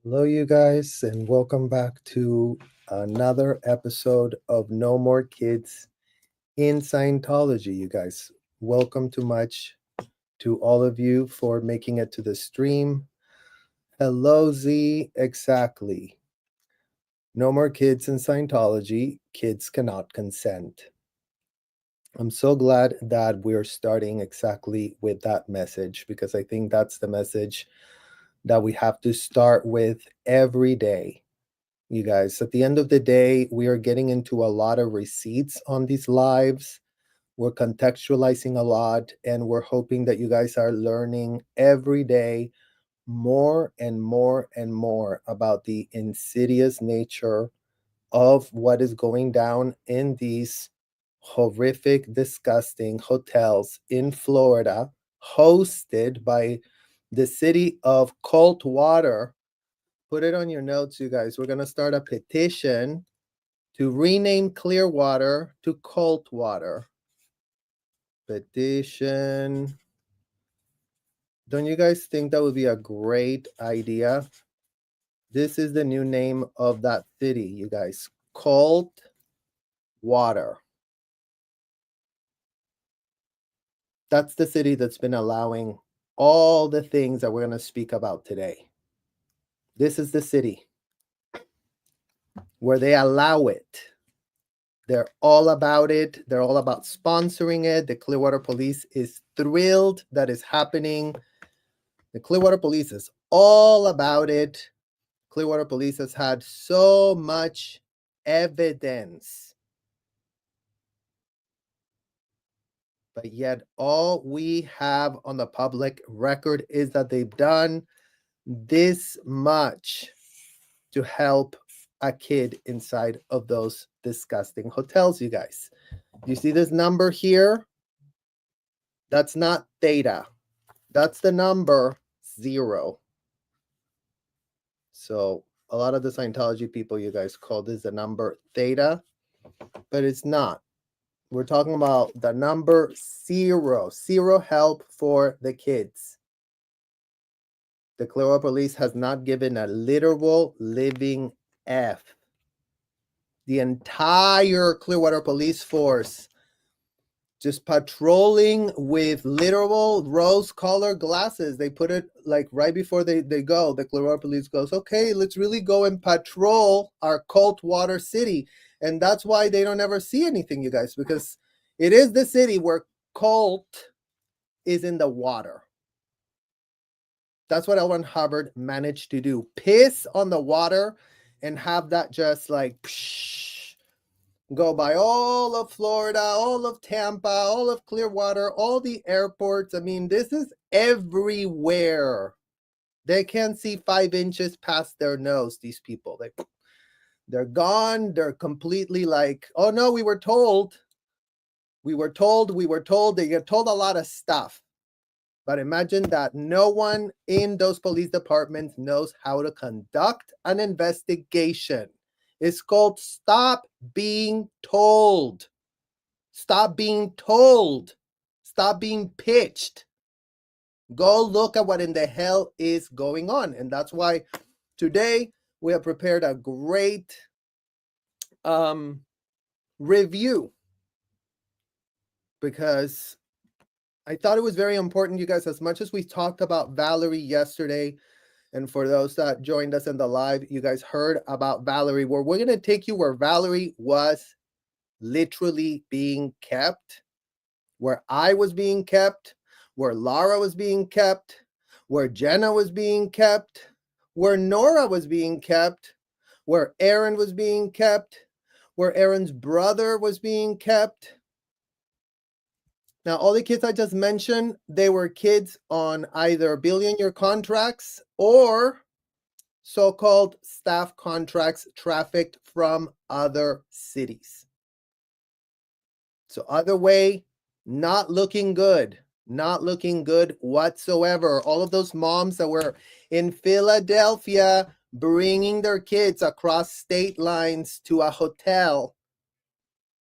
Hello, you guys, and welcome back to another episode of No More Kids in Scientology. You guys, welcome to much to all of you for making it to the stream. Hello, Z. Exactly. No more kids in Scientology. Kids cannot consent. I'm so glad that we're starting exactly with that message because I think that's the message that we have to start with every day. You guys, at the end of the day, we are getting into a lot of receipts on these lives. We're contextualizing a lot, and we're hoping that you guys are learning every day more and more and more about the insidious nature of what is going down in these horrific, disgusting hotels in Florida, hosted by the city of Clearwater. Put it on your notes, you guys. We're going to start a petition to rename Clearwater to Coldwater. Petition. Don't you guys think that would be a great idea? This is the new name of that city, you guys. Coldwater. That's the city that's been allowing all the things that we're going to speak about today. This is the city where they allow it. They're all about it. They're all about sponsoring it. The Clearwater Police is thrilled that it's happening. The Clearwater Police is all about it. Clearwater Police has had so much evidence. But yet all we have on the public record is that they've done this much to help a kid inside of those disgusting hotels, you guys. You see this number here? That's not theta. That's the number 0. So a lot of the Scientology people, you guys, call this the number theta, but it's not. We're talking about the number 0. 0 help for the kids. The Clearwater Police has not given a literal living F. The entire Clearwater Police force just patrolling with literal rose-colored glasses. They put it like right before they go. The Clearwater Police goes, okay, let's really go and patrol our Coldwater city. And that's why they don't ever see anything, you guys, because it is the city where Colt is in the water. That's what L. Ron Hubbard managed to do. Piss on the water and have that just like go by all of Florida, all of Tampa, all of Clearwater, all the airports. I mean, this is everywhere. They can't see 5 inches past their nose, these people. They're gone. They're completely like, oh no, we were told. We were told. They get told a lot of stuff. But imagine that no one in those police departments knows how to conduct an investigation. It's called stop being told. Stop being told. Stop being pitched. Go look at what in the hell is going on. And that's why today we have prepared a great review, because I thought it was very important, you guys, as much as we talked about Valerie yesterday, and for those that joined us in the live, you guys heard about Valerie, where we're going to take you where Valerie was literally being kept, where I was being kept, where Laura was being kept, where Jenna was being kept, where Nora was being kept, where Aaron was being kept, where Aaron's brother was being kept. Now, all the kids I just mentioned, they were kids on either billion-year contracts or so-called staff contracts trafficked from other cities. So either way, not looking good. Not looking good whatsoever. All of those moms that were in Philadelphia bringing their kids across state lines to a hotel,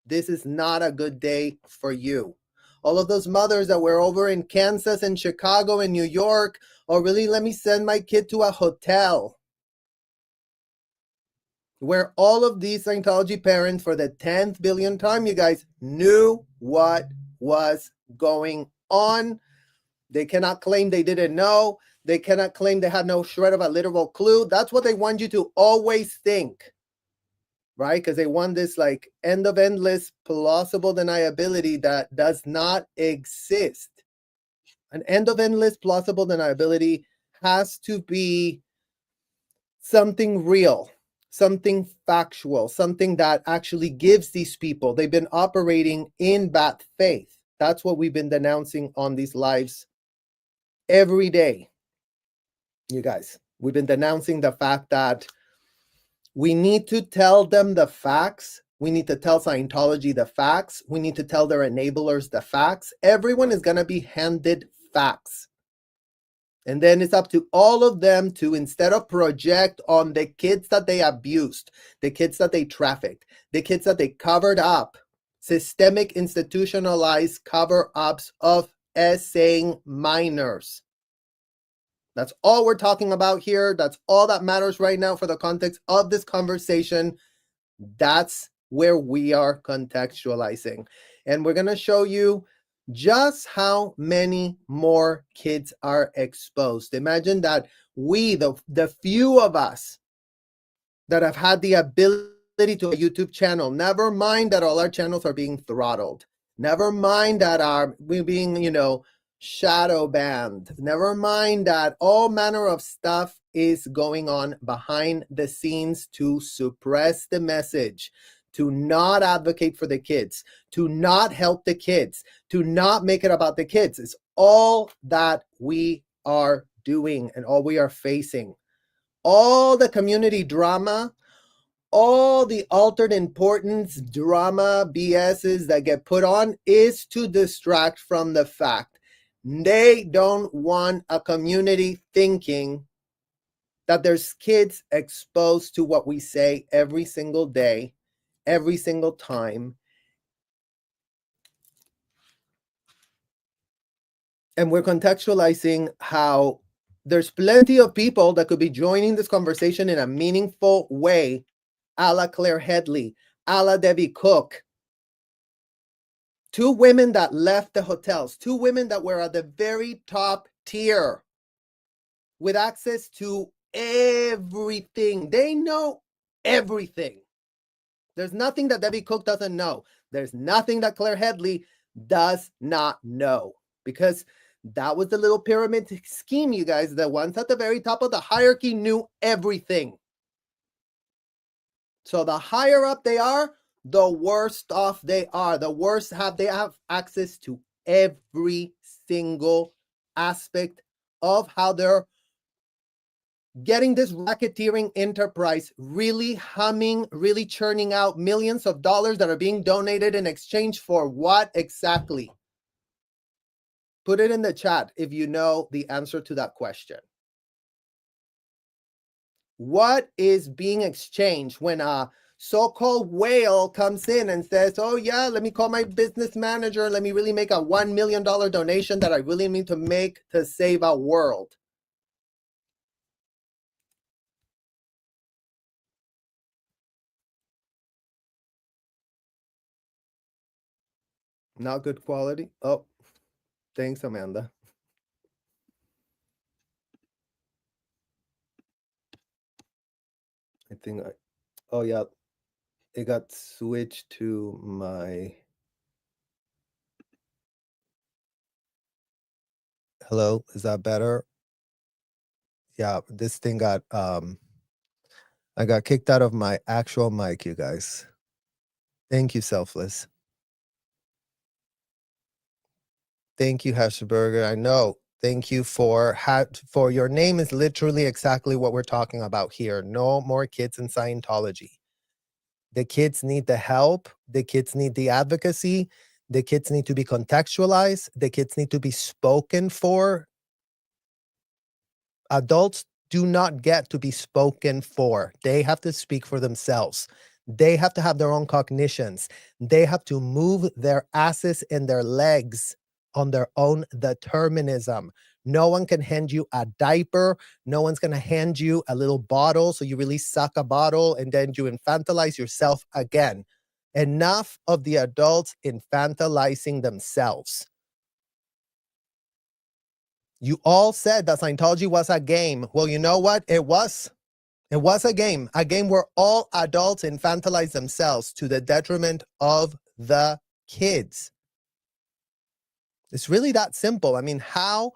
this is not a good day for you. All of those mothers that were over in Kansas and Chicago and New York, oh really, let me send my kid to a hotel. where all of these Scientology parents, for the 10th billion time, you guys, knew what was going on. They cannot claim they didn't know. They cannot claim they had no shred of a literal clue. That's what they want you to always think, right? Because they want this like end of endless plausible deniability that does not exist. An end of endless plausible deniability has to be something real, something factual, something that actually gives these people, they've been operating in bad faith. That's what we've been denouncing on these lives every day. You guys, we've been denouncing the fact that we need to tell them the facts. We need to tell Scientology the facts. We need to tell their enablers the facts. Everyone is going to be handed facts. And then it's up to all of them to, instead of project on the kids that they abused, the kids that they trafficked, the kids that they covered up, systemic institutionalized cover-ups of essaying minors. That's all we're talking about here. That's all that matters right now for the context of this conversation. That's where we are contextualizing. And we're going to show you just how many more kids are exposed. Imagine that we, the few of us that have had the ability to a YouTube channel, never mind that all our channels are being throttled. Never mind that we're being, shadow banned. Never mind that all manner of stuff is going on behind the scenes to suppress the message, to not advocate for the kids, to not help the kids, to not make it about the kids. It's all that we are doing and all we are facing. All the community drama, all the altered importance drama BSs that get put on is to distract from the fact they don't want a community thinking that there's kids exposed to what we say every single day, every single time. And we're contextualizing how there's plenty of people that could be joining this conversation in a meaningful way, a la Claire Headley, a la Debbie Cook. Two women that left the hotels, two women that were at the very top tier with access to everything. They know everything. There's nothing that Debbie Cook doesn't know. There's nothing that Claire Headley does not know, because that was the little pyramid scheme, you guys. The ones at the very top of the hierarchy knew everything. So the higher up they are, the worse off they are. The worse they have access to every single aspect of how they're getting this racketeering enterprise really humming, really churning out millions of dollars that are being donated in exchange for what exactly? Put it in the chat if you know the answer to that question. What is being exchanged when a so-called whale comes in and says, oh yeah, let me call my business manager, let me really make a $1 million donation that I really need to make to save our world? Not good quality. Oh, thanks, Amanda. I think oh yeah, it got switched to my. Hello, is that better? Yeah, this thing got I got kicked out of my actual mic, you guys. Thank you, Selfless. Thank you, Hashburger. I know. Thank you for your name is literally exactly what we're talking about here. No more kids in Scientology. The kids need the help. The kids need the advocacy. The kids need to be contextualized. The kids need to be spoken for. Adults do not get to be spoken for. They have to speak for themselves. They have to have their own cognitions. They have to move their asses and their legs on their own determinism. No one can hand you a diaper. No one's going to hand you a little bottle. So you really suck a bottle and then you infantilize yourself again. Enough of the adults infantilizing themselves. You all said that Scientology was a game. Well, you know what? It was. It was a game where all adults infantilize themselves to the detriment of the kids. It's really that simple. I mean, how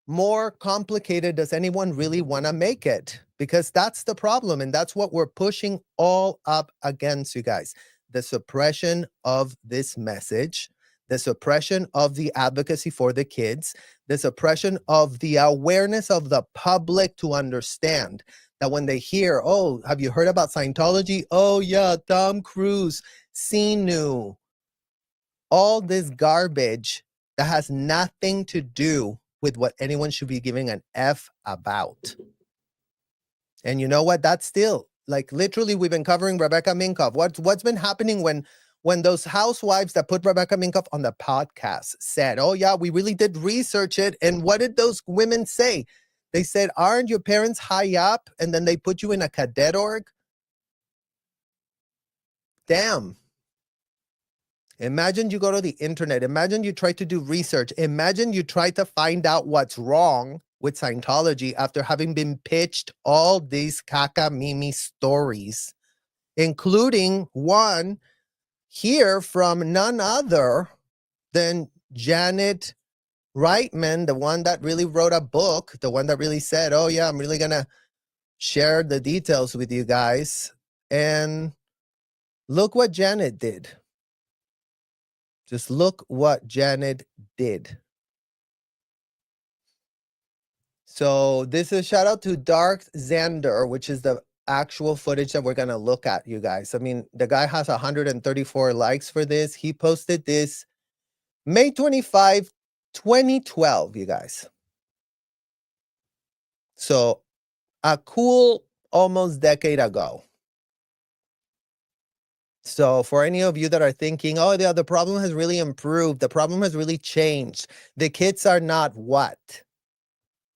more complicated does anyone really want to make it? Because that's the problem, and that's what we're pushing all up against, you guys. The suppression of this message, the suppression of the advocacy for the kids, the suppression of the awareness of the public to understand that when they hear, oh, have you heard about Scientology? Oh, yeah, Tom Cruise, Sinu, all this garbage that has nothing to do with what anyone should be giving an F about. And you know what? That's still, like, literally, we've been covering Rebecca Minkoff. What's been happening when those housewives that put Rebecca Minkoff on the podcast said, oh, yeah, we really did research it. And what did those women say? They said, aren't your parents high up? And then they put you in a cadet org? Damn. Imagine you go to the internet. Imagine you try to do research. Imagine you try to find out what's wrong with Scientology after having been pitched all these cacamimi stories, including one here from none other than Janet Reitman, the one that really wrote a book, the one that really said, oh yeah, I'm really going to share the details with you guys. And look what Janet did. Just look what Janet did. So this is a shout out to Dark Xander, which is the actual footage that we're going to look at, you guys. I mean, the guy has 134 likes for this. He posted this May 25, 2012, you guys. So a cool almost decade ago. So for any of you that are thinking, oh, yeah, the problem has really improved. The problem has really changed. The kids are not what?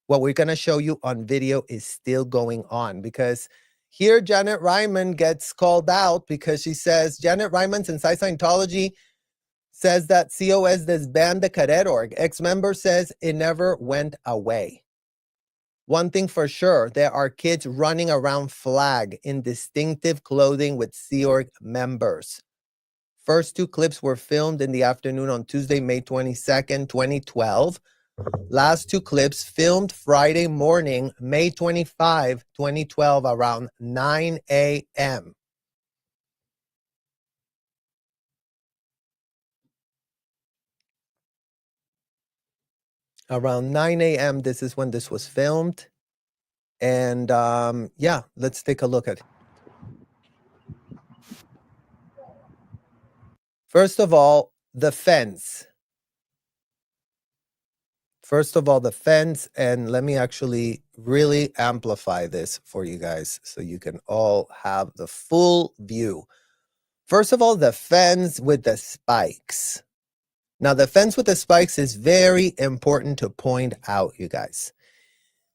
What we're going to show you on video is still going on, because here Janet Ryman gets called out because she says, Janet Ryman's Inside Scientology says that COS disbanded the cadet org. Ex-member says it never went away. One thing for sure, there are kids running around flag in distinctive clothing with Sea Org members. First two clips were filmed in the afternoon on Tuesday, May 22nd, 2012. Last two clips filmed Friday morning, May 25, 2012, around 9 a.m. Around 9 a.m., this is when this was filmed. And yeah, let's take a look at it. First of all, the fence. And let me actually really amplify this for you guys so you can all have the full view. First of all, the fence with the spikes. Now, the fence with the spikes is very important to point out, you guys.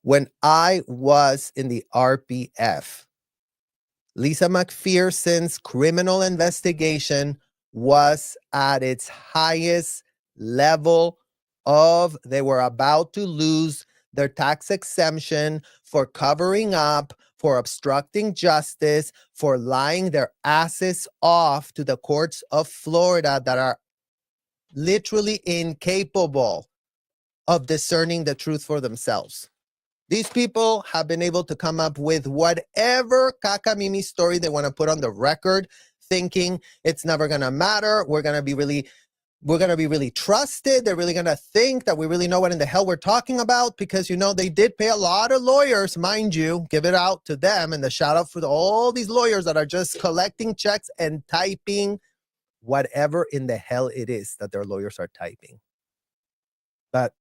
When I was in the RPF, Lisa McPherson's criminal investigation was at its highest level of, they were about to lose their tax exemption for covering up, for obstructing justice, for lying their asses off to the courts of Florida that are literally incapable of discerning the truth for themselves. These people have been able to come up with whatever cacamimi story they want to put on the record, thinking it's never going to matter. We're going to be really trusted. They're really going to think that we really know what in the hell we're talking about, because, you know, they did pay a lot of lawyers, mind you, give it out to them. And the shout out for all these lawyers that are just collecting checks and typing whatever in the hell it is that their lawyers are typing. But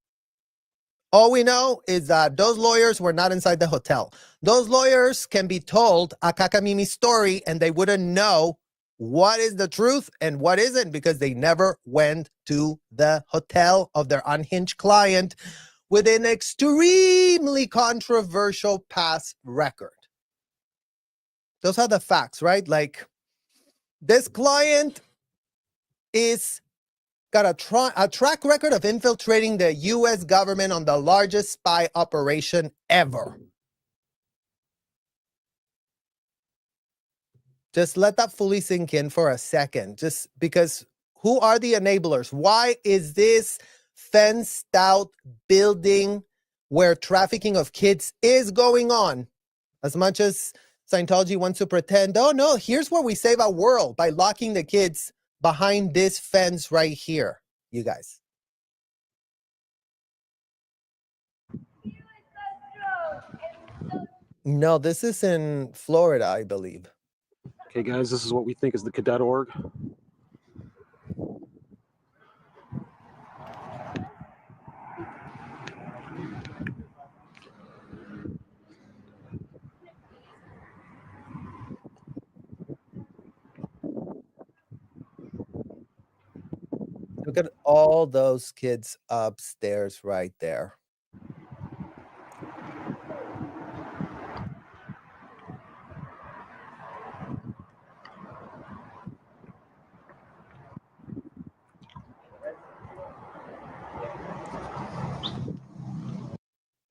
all we know is that those lawyers were not inside the hotel. Those lawyers can be told a cacamimi story and they wouldn't know what is the truth and what isn't, because they never went to the hotel of their unhinged client with an extremely controversial past record. Those are the facts, right? Like, this client is got a track record of infiltrating the U.S. government on the largest spy operation ever. Just let that fully sink in for a second. Just because, who are the enablers? Why is this fenced out building where trafficking of kids is going on? As much as Scientology wants to pretend, oh no, here's where we save our world, by locking the kids behind this fence right here, you guys. No, this is in Florida, I believe. Okay, guys, this is what we think is the cadet org. Look at all those kids upstairs right there.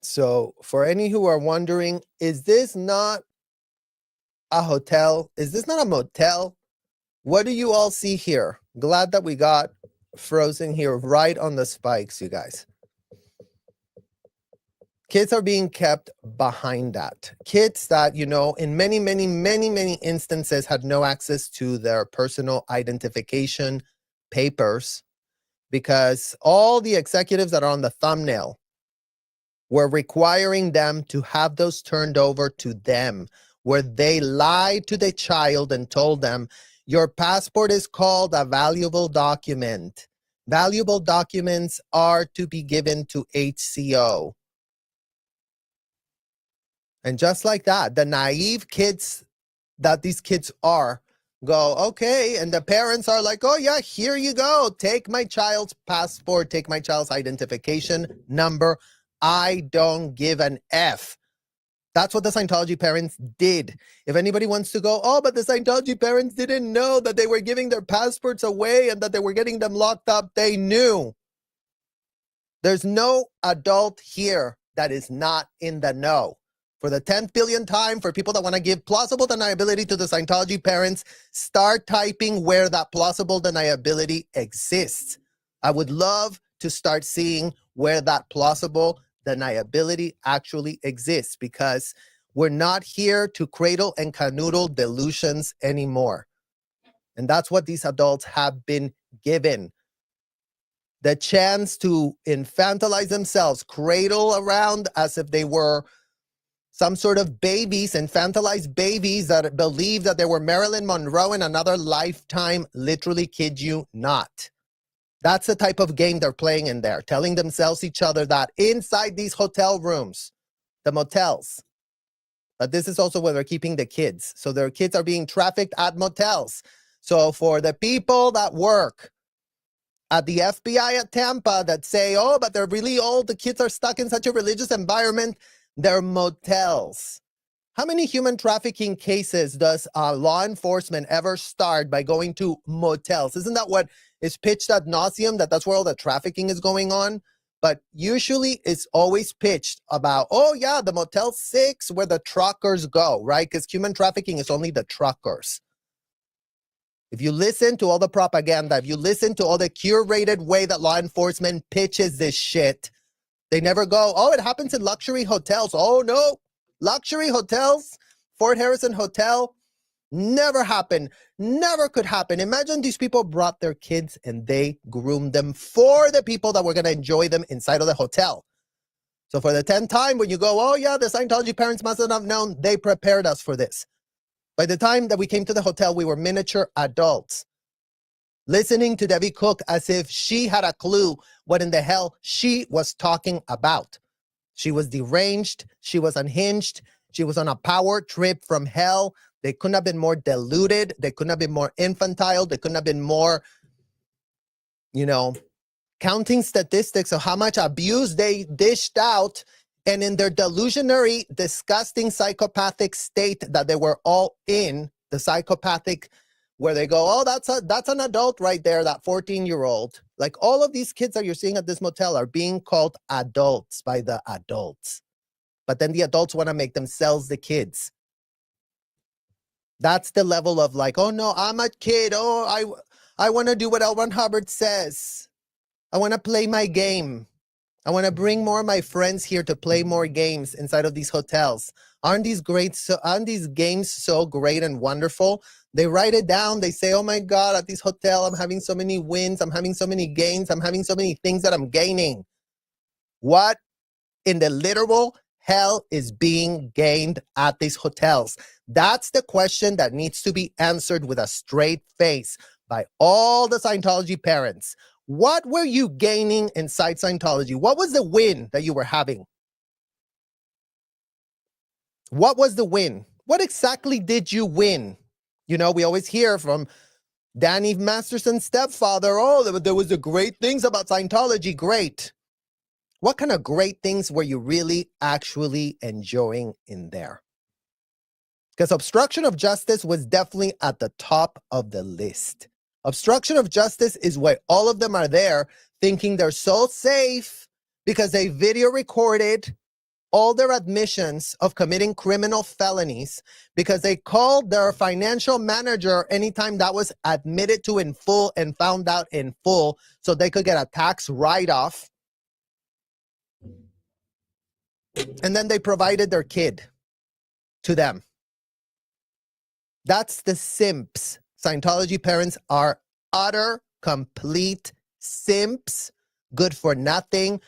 So for any who are wondering, is this not a hotel? Is this not a motel? What do you all see here? Glad that we got frozen here right on the spikes, you guys. Kids are being kept behind that. Kids that, you know, in many, many, many, many instances had no access to their personal identification papers, because all the executives that are on the thumbnail were requiring them to have those turned over to them, where they lied to the child and told them, your passport is called a valuable document. Valuable documents are to be given to HCO. And just like that, the naive kids that these kids are go, okay, and the parents are like, oh yeah, here you go. Take my child's passport, take my child's identification number. I don't give an F. That's what the Scientology parents did. If anybody wants to go, oh, but the Scientology parents didn't know that they were giving their passports away and that they were getting them locked up, they knew. There's no adult here that is not in the know. For the 10th billion time, for people that want to give plausible deniability to the Scientology parents, start typing where that plausible deniability exists. I would love to start seeing where that plausible deniability actually exists, because we're not here to cradle and canoodle delusions anymore. And that's what these adults have been given. The chance to infantilize themselves, cradle around as if they were some sort of babies, infantilized babies that believe that they were Marilyn Monroe in another lifetime. Literally, kid you not. That's the type of game they're playing in there, telling themselves each other that inside these hotel rooms, the motels, that this is also where they're keeping the kids. So their kids are being trafficked at motels. So for the people that work at the FBI at Tampa that say, oh, but they're really old, the kids are stuck in such a religious environment, they're motels. How many human trafficking cases does law enforcement ever start by going to motels? Isn't that what is pitched ad nauseum, that that's where all the trafficking is going on? But usually it's always pitched about, oh yeah, the Motel 6 where the truckers go, right? Because human trafficking is only the truckers. If you listen to all the propaganda, if you listen to all the curated way that law enforcement pitches this shit, they never go, oh, it happens in luxury hotels. Oh no, luxury hotels, Fort Harrison Hotel, never happened, never could happen. Imagine these people brought their kids and they groomed them for the people that were going to enjoy them inside of the hotel. So for the 10th time, when you go, oh yeah, the Scientology parents must have known, they prepared us for this. By the time that we came to the hotel, we were miniature adults, listening to Debbie Cook as if she had a clue what in the hell she was talking about. She was deranged, she was unhinged, She was on a power trip from hell. They couldn't have been more deluded. They couldn't have been more infantile. They couldn't have been more, counting statistics of how much abuse they dished out, and in their delusionary, disgusting psychopathic state that they were all in, the psychopathic, where they go, oh, that's an adult right there, that 14-year-old. Like all of these kids that you're seeing at this motel are being called adults by the adults. But then the adults want to make themselves the kids. That's the level of like, oh no, I'm a kid. Oh, I want to do what Hubbard says. I want to play my game. I want to bring more of my friends here to play more games inside of these hotels. Aren't these games so great and wonderful? They write it down. They say, oh my God, at this hotel, I'm having so many wins. I'm having so many gains. I'm having so many things that I'm gaining. What in the literal hell is being gained at these hotels? That's the question that needs to be answered with a straight face by all the Scientology parents. What were you gaining inside Scientology? What was the win that you were having? What was the win? What exactly did you win? We always hear from Danny Masterson's stepfather, oh, there was the great things about Scientology. Great. What kind of great things were you really actually enjoying in there? Because obstruction of justice was definitely at the top of the list. Obstruction of justice is why all of them are there thinking they're so safe because they video recorded all their admissions of committing criminal felonies, because they called their financial manager anytime that was admitted to in full and found out in full so they could get a tax write-off. And then they provided their kid to them. That's the simps. Scientology parents are utter, complete simps, good for nothing,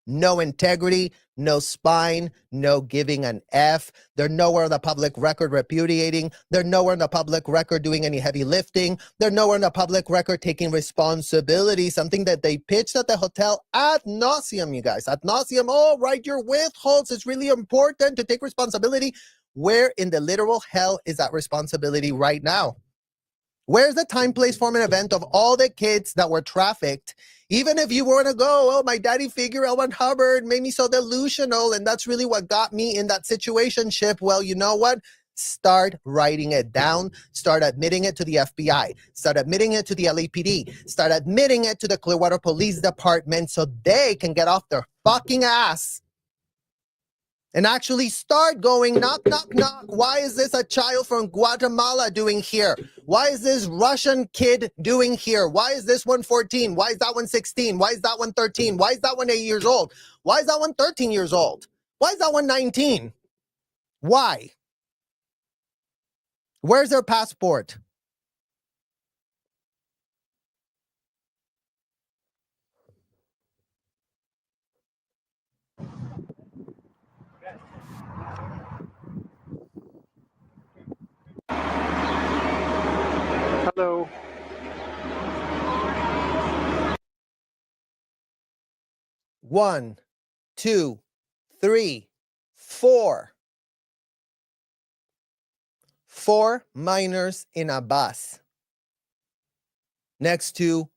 no integrity, no spine, no giving an F. They're nowhere in the public record repudiating. They're nowhere in the public record doing any heavy lifting. They're nowhere in the public record taking responsibility, something that they pitched at the hotel ad nauseum, you guys. Ad nauseum, oh, write your withholds. It's really important to take responsibility. Where in the literal hell is that responsibility right now? Where's the time, place, form, and event of all the kids that were trafficked? Even if you want to go, oh, my daddy figure L1 Hubbard made me so delusional, and that's really what got me in that situationship. Well, you know what? Start writing it down. Start admitting it to the FBI. Start admitting it to the LAPD. Start admitting it to the Clearwater Police Department so they can get off their fucking ass and actually start going, knock, knock, knock. Why is this a child from Guatemala doing here? Why is this Russian kid doing here? Why is this one 14? Why is that one 16? Why is that one 13? Why is that one 8 years old? Why is that one 13 years old? Why is that one 19? Why? Where's their passport? Hello. One, two, three, four. 4 minors in a bus next to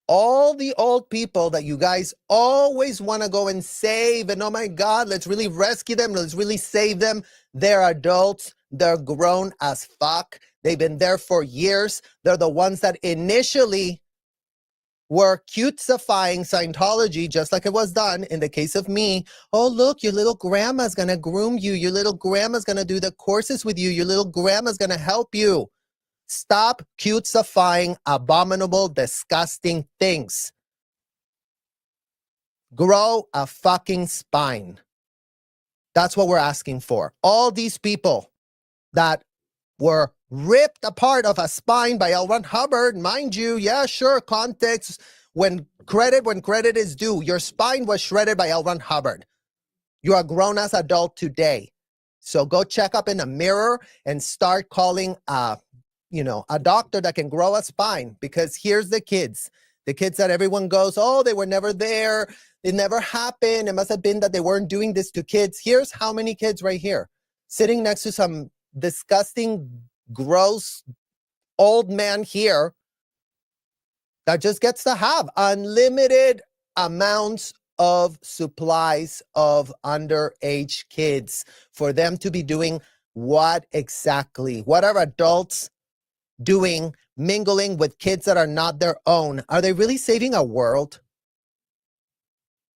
all the old people that you guys always want to go and save. And oh my God, let's really rescue them. Let's really save them. They're adults. They're grown as fuck. They've been there for years. They're the ones that initially were cutesifying Scientology, just like it was done in the case of me. Oh, look, your little grandma's going to groom you. Your little grandma's going to do the courses with you. Your little grandma's going to help you. Stop cutesifying abominable, disgusting things. Grow a fucking spine. That's what we're asking for. All these people that were ripped apart of a spine by L1 Hubbard, mind you, yeah, sure, context, when credit is due. Your spine was shredded by L1 Hubbard. You are a grown-ass adult today. So go check up in the mirror and start calling a doctor that can grow a spine, because here's the kids that everyone goes, oh, they were never there. It never happened. It must have been that they weren't doing this to kids. Here's how many kids right here. sitting next to some disgusting, gross old man here that just gets to have unlimited amounts of supplies of underage kids for them to be doing what exactly? What are adults doing, mingling with kids that are not their own? Are they really saving a world?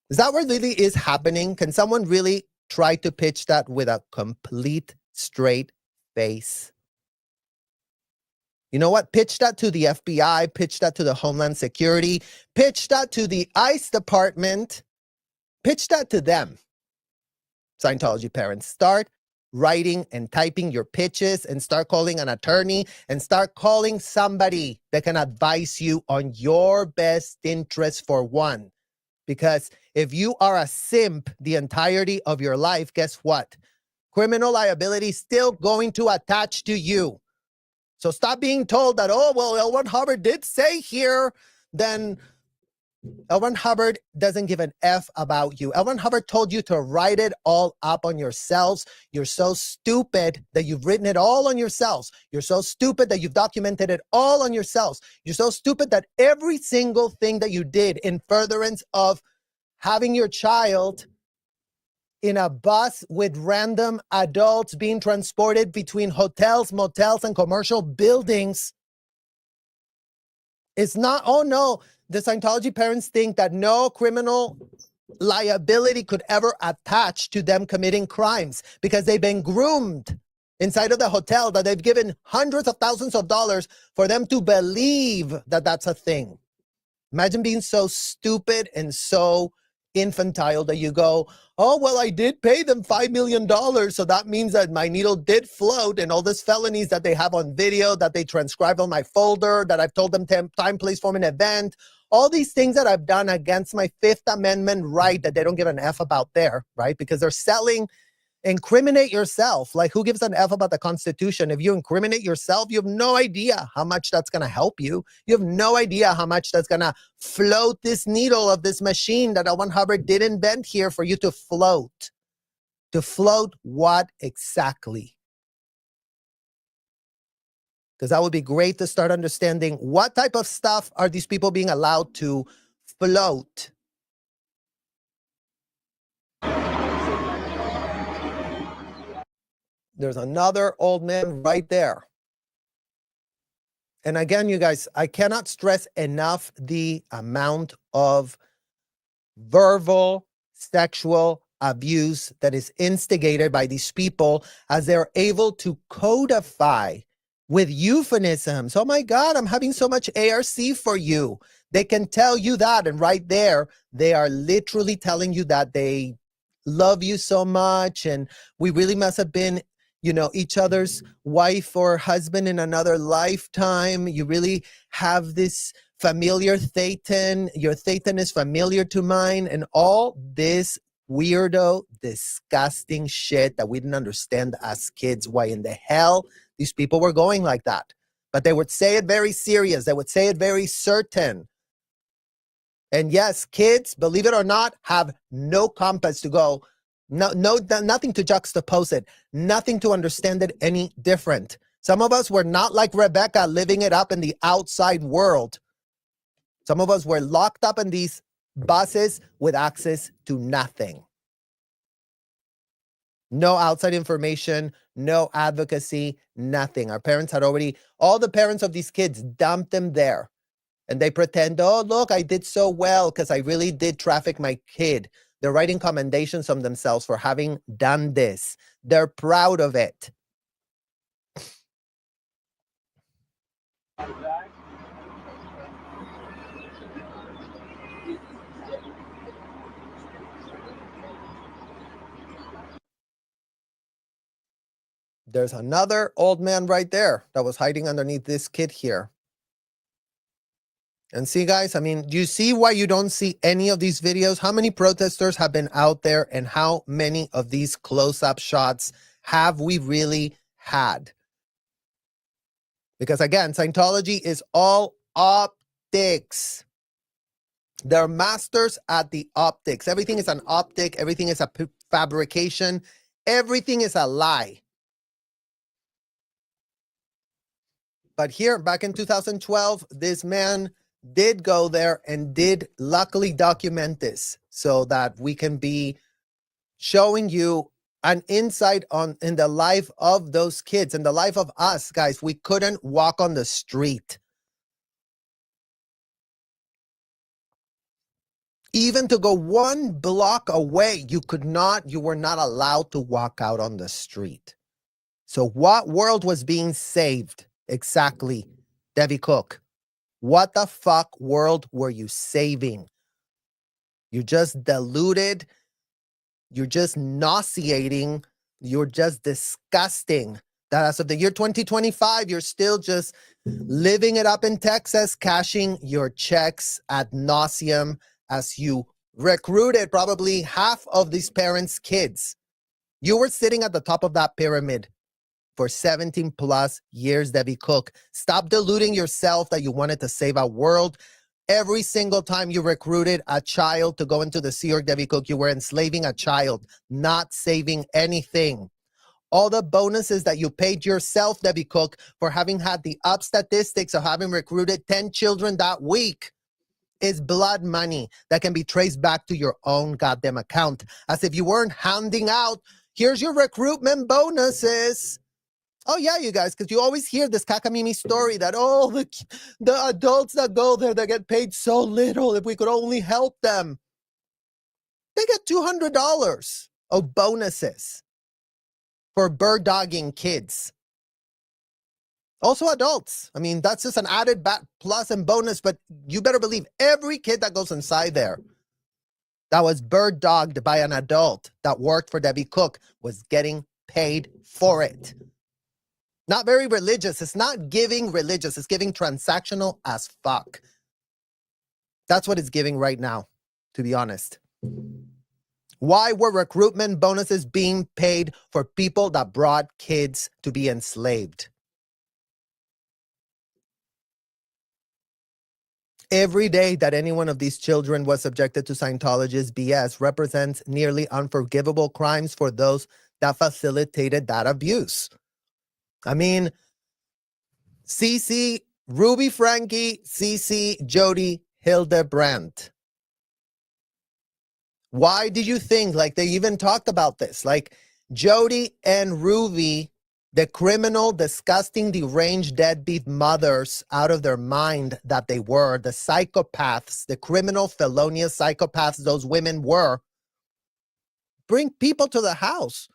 Is that what really is happening? Can someone really try to pitch that with a complete straight face? You know what? Pitch that to the FBI, pitch that to the Homeland Security, pitch that to the ICE department, pitch that to them. Scientology parents, start writing and typing your pitches and start calling an attorney and start calling somebody that can advise you on your best interest for one. Because if you are a simp the entirety of your life, guess what? Criminal liability is still going to attach to you. So stop being told that, oh, well, L. Hubbard did say here, then L. Hubbard doesn't give an F about you. L. Hubbard told you to write it all up on yourselves. You're so stupid that you've written it all on yourselves. You're so stupid that you've documented it all on yourselves. You're so stupid that every single thing that you did in furtherance of having your child in a bus with random adults being transported between hotels, motels, and commercial buildings. It's not, oh no, the Scientology parents think that no criminal liability could ever attach to them committing crimes because they've been groomed inside of the hotel, that they've given hundreds of thousands of dollars for them to believe that that's a thing. Imagine being so stupid and so infantile that you go, oh, well, I did pay them $5 million. So that means that my needle did float, and all these felonies that they have on video, that they transcribe on my folder, that I've told them time, place, form, and event, all these things that I've done against my Fifth Amendment right that they don't give an F about there, right? Because they're selling, incriminate yourself. Like, who gives an F about the Constitution? If you incriminate yourself, you have no idea how much that's going to help you. You have no idea how much that's going to float this needle of this machine that L. Hubbard did invent here for you to float. To float what exactly? Because that would be great to start understanding what type of stuff are these people being allowed to float. There's another old man right there. And again, you guys, I cannot stress enough the amount of verbal sexual abuse that is instigated by these people as they're able to codify with euphemisms. Oh my God, I'm having so much ARC for you. They can tell you that. And right there, they are literally telling you that they love you so much. And we really must have been, you know, each other's wife or husband in another lifetime. You really have this familiar Thetan. Your Thetan is familiar to mine. And all this weirdo, disgusting shit that we didn't understand as kids. Why in the hell these people were going like that? But they would say it very serious. They would say it very certain. And yes, kids, believe it or not, have no compass to go. Nothing to juxtapose it, nothing to understand it any different. Some of us were not like Rebecca, living it up in the outside world. Some of us were locked up in these buses with access to nothing. No outside information, no advocacy, nothing. Our parents had already, all the parents of these kids dumped them there. And they pretend, oh, look, I did so well because I really did traffic my kid. They're writing commendations on themselves for having done this. They're proud of it. There's another old man right there that was hiding underneath this kid here. And see, guys, I mean, do you see why you don't see any of these videos? How many protesters have been out there, and how many of these close-up shots have we really had? Because again, Scientology is all optics. They're masters at the optics. Everything is an optic. Everything is a fabrication. Everything is a lie. But here, back in 2012, this man did go there and did luckily document this so that we can be showing you an insight in the life of those kids and the life of us, guys. We couldn't walk on the street. Even to go 1 block away, you were not allowed to walk out on the street. So what world was being saved? Exactly, Debbie Cook. What the fuck world were you saving? You're just deluded. You're just nauseating. You're just disgusting. That as of the year 2025, you're still just living it up in Texas, cashing your checks ad nauseum as you recruited probably half of these parents' kids. You were sitting at the top of that pyramid for 17 plus years, Debbie Cook. Stop deluding yourself that you wanted to save a world. Every single time you recruited a child to go into the Sea Org, Debbie Cook, you were enslaving a child, not saving anything. All the bonuses that you paid yourself, Debbie Cook, for having had the up statistics of having recruited 10 children that week is blood money that can be traced back to your own goddamn account. As if you weren't handing out, here's your recruitment bonuses. Oh yeah, you guys, because you always hear this cacamimi story that, oh, the adults that go there, they get paid so little. If we could only help them. They get $200 of bonuses for bird dogging kids. Also adults. I mean, that's just an added plus and bonus, but you better believe every kid that goes inside there that was bird dogged by an adult that worked for Debbie Cook was getting paid for it. Not very religious. It's not giving religious. It's giving transactional as fuck. That's what it's giving right now, to be honest. Why were recruitment bonuses being paid for people that brought kids to be enslaved? Every day that any one of these children was subjected to Scientology's BS represents nearly unforgivable crimes for those that facilitated that abuse. I mean, Cece, Ruby Frankie, Cece, Jody, Hildebrandt. Why do you think, like they even talked about this, like Jody and Ruby, the criminal, disgusting, deranged, deadbeat mothers out of their mind that they were, the psychopaths, the criminal, felonious psychopaths those women were, bring people to the house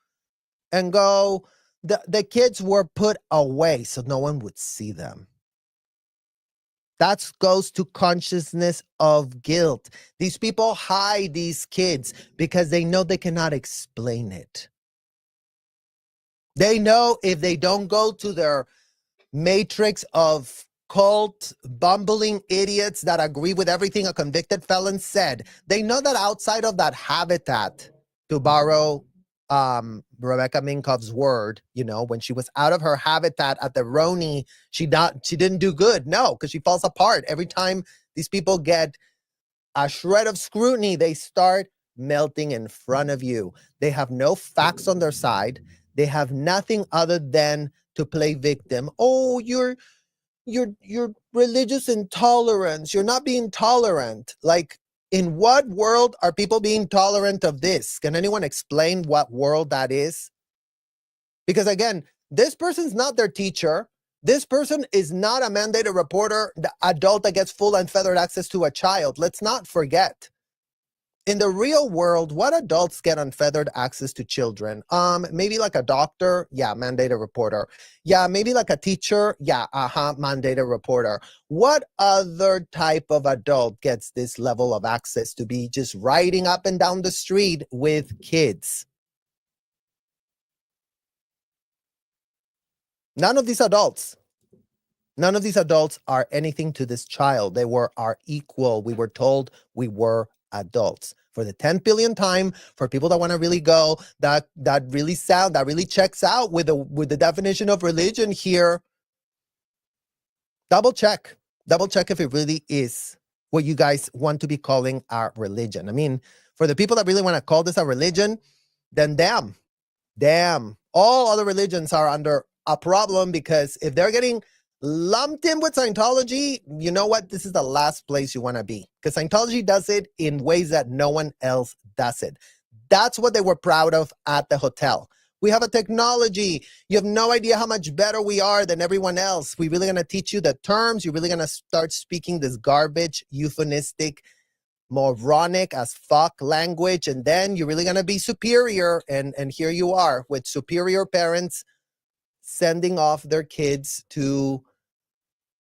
and go, the kids were put away so no one would see them. That goes to consciousness of guilt. These people hide these kids because they know they cannot explain it. They know if they don't go to their matrix of cult, bumbling idiots that agree with everything a convicted felon said, they know that outside of that habitat, to borrow Rebecca Minkoff's word, you know, when she was out of her habitat at the Roni, she didn't do good. No, because she falls apart. Every time these people get a shred of scrutiny, they start melting in front of you. They have no facts on their side. They have nothing other than to play victim. Oh, you're religious intolerance. You're not being tolerant. Like, in what world are people being tolerant of this? Can anyone explain what world that is? Because again, this person's not their teacher. This person is not a mandated reporter, the adult that gets full unfettered access to a child. Let's not forget. In the real world, what adults get unfettered access to children? Maybe like a doctor, yeah, mandated reporter. Yeah, maybe like a teacher, yeah, mandated reporter. What other type of adult gets this level of access to be just riding up and down the street with kids? None of these adults are anything to this child. They were our equal. We were told we were adults. For the 10th billionth time, for people that want to really go, that really checks out with the definition of religion here. Double check if it really is what you guys want to be calling our religion. I mean, for the people that really want to call this a religion, then damn, Damn, all other religions are under a problem, because if they're getting lumped in with Scientology, you know what? This is the last place you want to be, because Scientology does it in ways that no one else does it. That's what they were proud of at the hotel. We have a technology. You have no idea how much better we are than everyone else. We're really going to teach you the terms. You're really going to start speaking this garbage, euphemistic, moronic as fuck language, and then you're really going to be superior. And here you are with superior parents sending off their kids to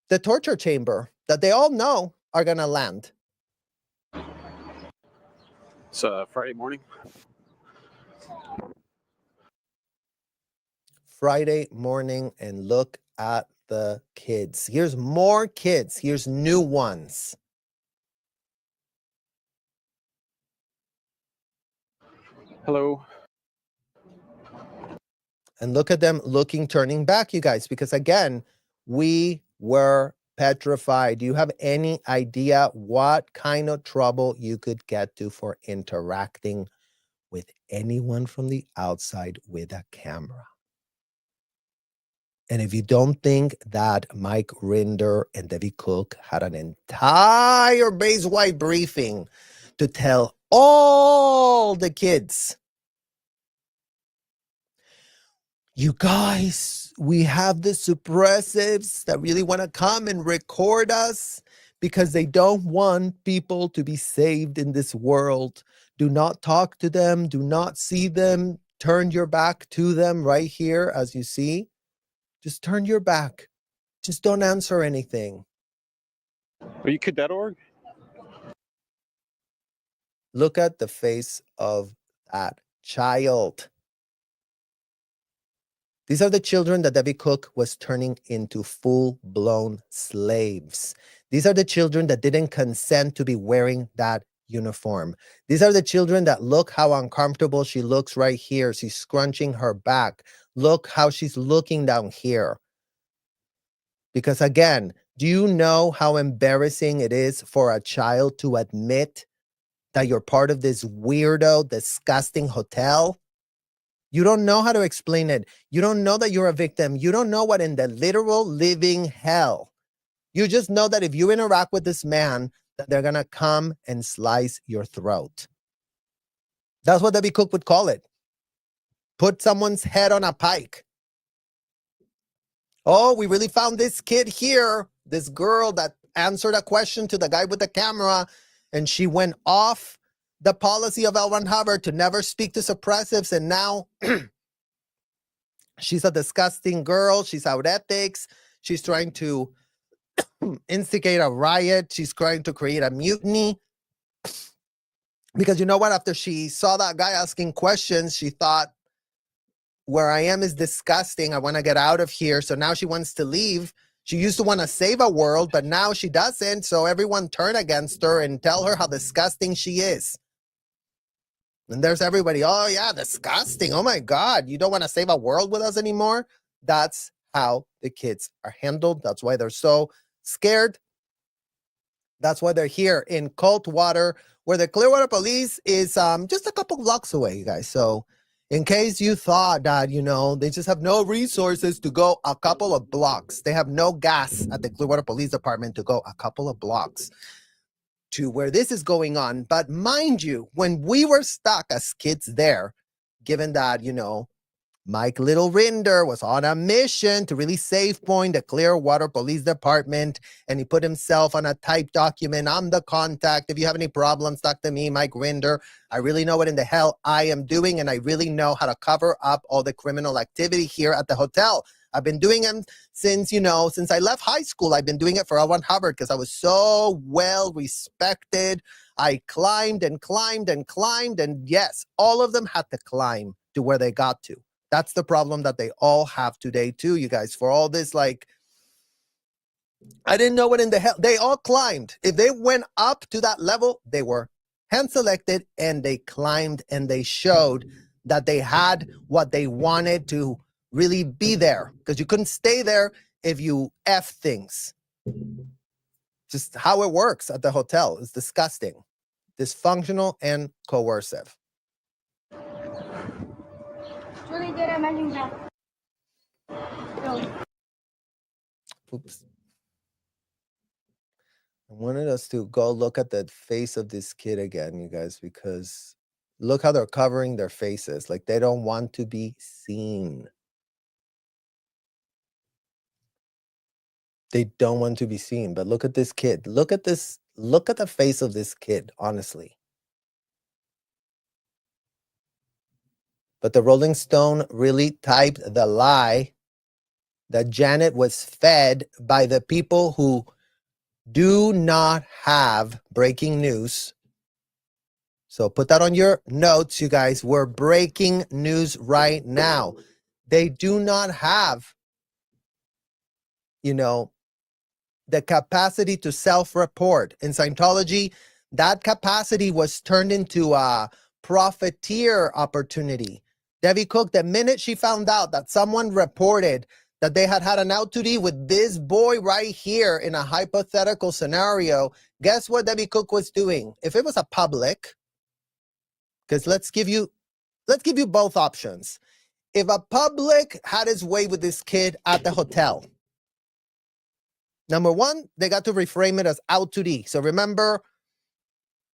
the torture chamber that they all know are going to land. It's Friday morning. Friday morning, and look at the kids. Here's more kids. Here's new ones. Hello. And look at them turning back, you guys, because again, we were petrified. Do you have any idea what kind of trouble you could get to for interacting with anyone from the outside with a camera? And if you don't think that Mike Rinder and Debbie Cook had an entire base wide briefing to tell all the kids, you guys, we have the suppressives that really want to come and record us because they don't want people to be saved in this world. Do not talk to them. Do not see them. Turn your back to them right here, as you see. Just turn your back. Just don't answer anything. Are you cadet org? Look at the face of that child. These are the children that Debbie Cook was turning into full-blown slaves. These are the children that didn't consent to be wearing that uniform. These are the children that look how uncomfortable she looks right here. She's scrunching her back. Look how she's looking down here. Because again, do you know how embarrassing it is for a child to admit that you're part of this weirdo, disgusting hotel? You don't know how to explain it. You don't know that you're a victim. You don't know what in the literal living hell. You just know that if you interact with this man, that they're going to come and slice your throat. That's what Debbie Cook would call it. Put someone's head on a pike. Oh, we really found this kid here, this girl that answered a question to the guy with the camera, and she went off the policy of L. Ron Hubbard to never speak to suppressives, and now she's a disgusting girl. She's out ethics. She's trying to instigate a riot. She's trying to create a mutiny. Because you know what? After she saw that guy asking questions, she thought, where I am is disgusting. I want to get out of here. So now she wants to leave. She used to want to save a world, but now she doesn't. So everyone turn against her and tell her how disgusting she is. And there's everybody, oh yeah, disgusting. Oh my God, you don't want to save a world with us anymore? That's how the kids are handled. That's why they're so scared. That's why they're here in Clearwater, where the Clearwater police is just a couple blocks away, you guys. So in case you thought that, you know, they just have no resources to go a couple of blocks. They have no gas at the Clearwater Police Department to go a couple of blocks to where this is going on. But mind you, when we were stuck as kids there, given that, you know, Mike Little Rinder was on a mission to really save point the Clearwater Police Department, and he put himself on a typed document. I'm the contact. If you have any problems, talk to me, Mike Rinder. I really know what in the hell I am doing, and I really know how to cover up all the criminal activity here at the hotel. I've been doing it since, you know, since I left high school. I've been doing it for L. Ron Hubbard because I was so well respected. I climbed and climbed and climbed, and yes, all of them had to climb to where they got to. That's the problem that they all have today too, you guys. For all this, like, I didn't know what in the hell. They all climbed. If they went up to that level, they were hand selected and they climbed and they showed that they had what they wanted to really be there. Because you couldn't stay there if you F things. Just how it works at the hotel is disgusting, dysfunctional, and coercive. Julie. Oops. I wanted us to go look at the face of this kid again, you guys, because look how they're covering their faces. Like they don't want to be seen. They don't want to be seen. But look at this kid. Look at this. Look at the face of this kid, honestly. But the Rolling Stone really typed the lie that Janet was fed by the people who do not have breaking news. So put that on your notes, you guys. We're breaking news right now. They do not have, the capacity to self-report. In Scientology, that capacity was turned into a profiteer opportunity. Debbie Cook, the minute she found out that someone reported that they had an out-to-D with this boy right here in a hypothetical scenario, guess what Debbie Cook was doing? If it was a public, because let's give you both options. If a public had his way with this kid at the hotel, number one, they got to reframe it as out-to-D. So remember,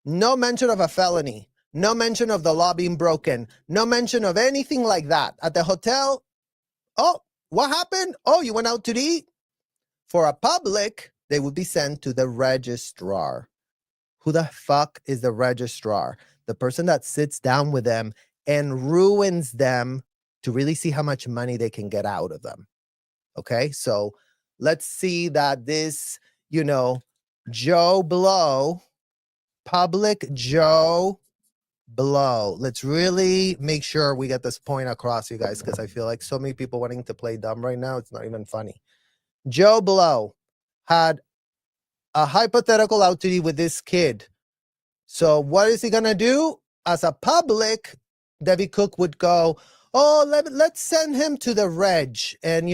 no mention of a felony, no mention of the law being broken, no mention of anything like that. At the hotel, oh, what happened? Oh, you went out-to-D? For a public, they would be sent to the registrar. Who the fuck is the registrar? The person that sits down with them and ruins them to really see how much money they can get out of them. Okay, so let's see that this, Joe Blow, public Joe Blow. Let's really make sure we get this point across, you guys, because I feel like so many people wanting to play dumb right now. It's not even funny. Joe Blow had a hypothetical out-to-D with this kid. So what is he going to do? As a public, Debbie Cook would go, oh, let's send him to the reg. And,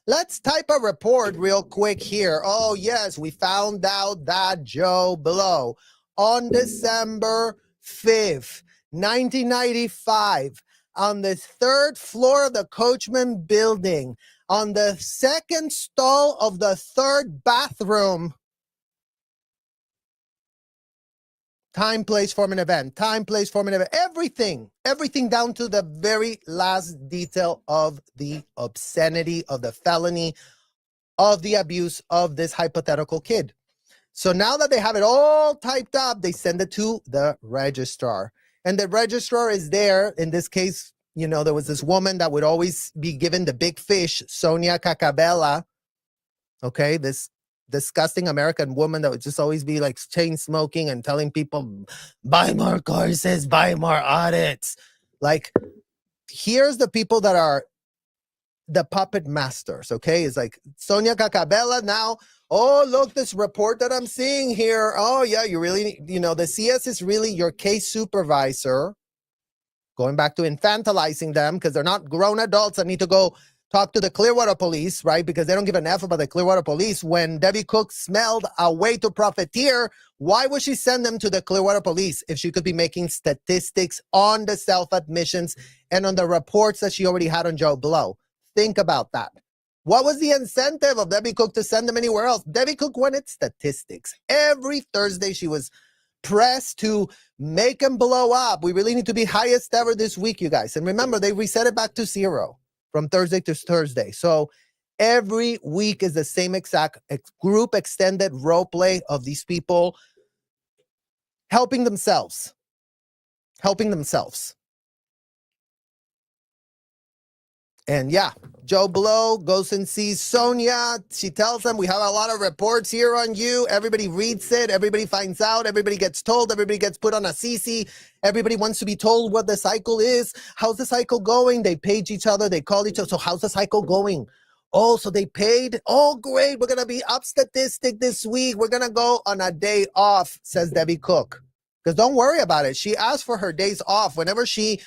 let's type a report real quick here. Oh, yes, we found out that Joe Blow on December 5th, 1995, on the 3rd floor of the Coachman building, on the 2nd stall of the 3rd bathroom. Time, place, form, and event. Time, place, form, and event. Everything down to the very last detail of the obscenity, of the felony, of the abuse of this hypothetical kid. So now that they have it all typed up, they send it to the registrar. And the registrar is there. In this case, there was this woman that would always be given the big fish, Sonia Cacabella. Okay, this disgusting American woman that would just always be like chain smoking and telling people, buy more courses, buy more audits. Like, here's the people that are the puppet masters, okay? It's like Sonia Cacabella now, oh, look, this report that I'm seeing here. Oh, yeah, you really, the CS is really your case supervisor. Going back to infantilizing them because they're not grown adults that need to go talk to the Clearwater police, right? Because they don't give an F about the Clearwater police. When Debbie Cook smelled a way to profiteer, why would she send them to the Clearwater police if she could be making statistics on the self-admissions and on the reports that she already had on Joe Blow? Think about that. What was the incentive of Debbie Cook to send them anywhere else? Debbie Cook wanted statistics. Every Thursday she was pressed to make them blow up. We really need to be highest ever this week, you guys. And remember, they reset it back to 0. From Thursday to Thursday. So every week is the same exact group extended role play of these people helping themselves. And yeah, Joe Blow goes and sees Sonia. She tells them, we have a lot of reports here on you. Everybody reads it. Everybody finds out. Everybody gets told. Everybody gets put on a CC. Everybody wants to be told what the cycle is. How's the cycle going? They page each other. They call each other. So how's the cycle going? Oh, so they paid. Oh, great. We're going to be up statistic this week. We're going to go on a day off, says Debbie Cook. Because don't worry about it. She asked for her days off whenever she,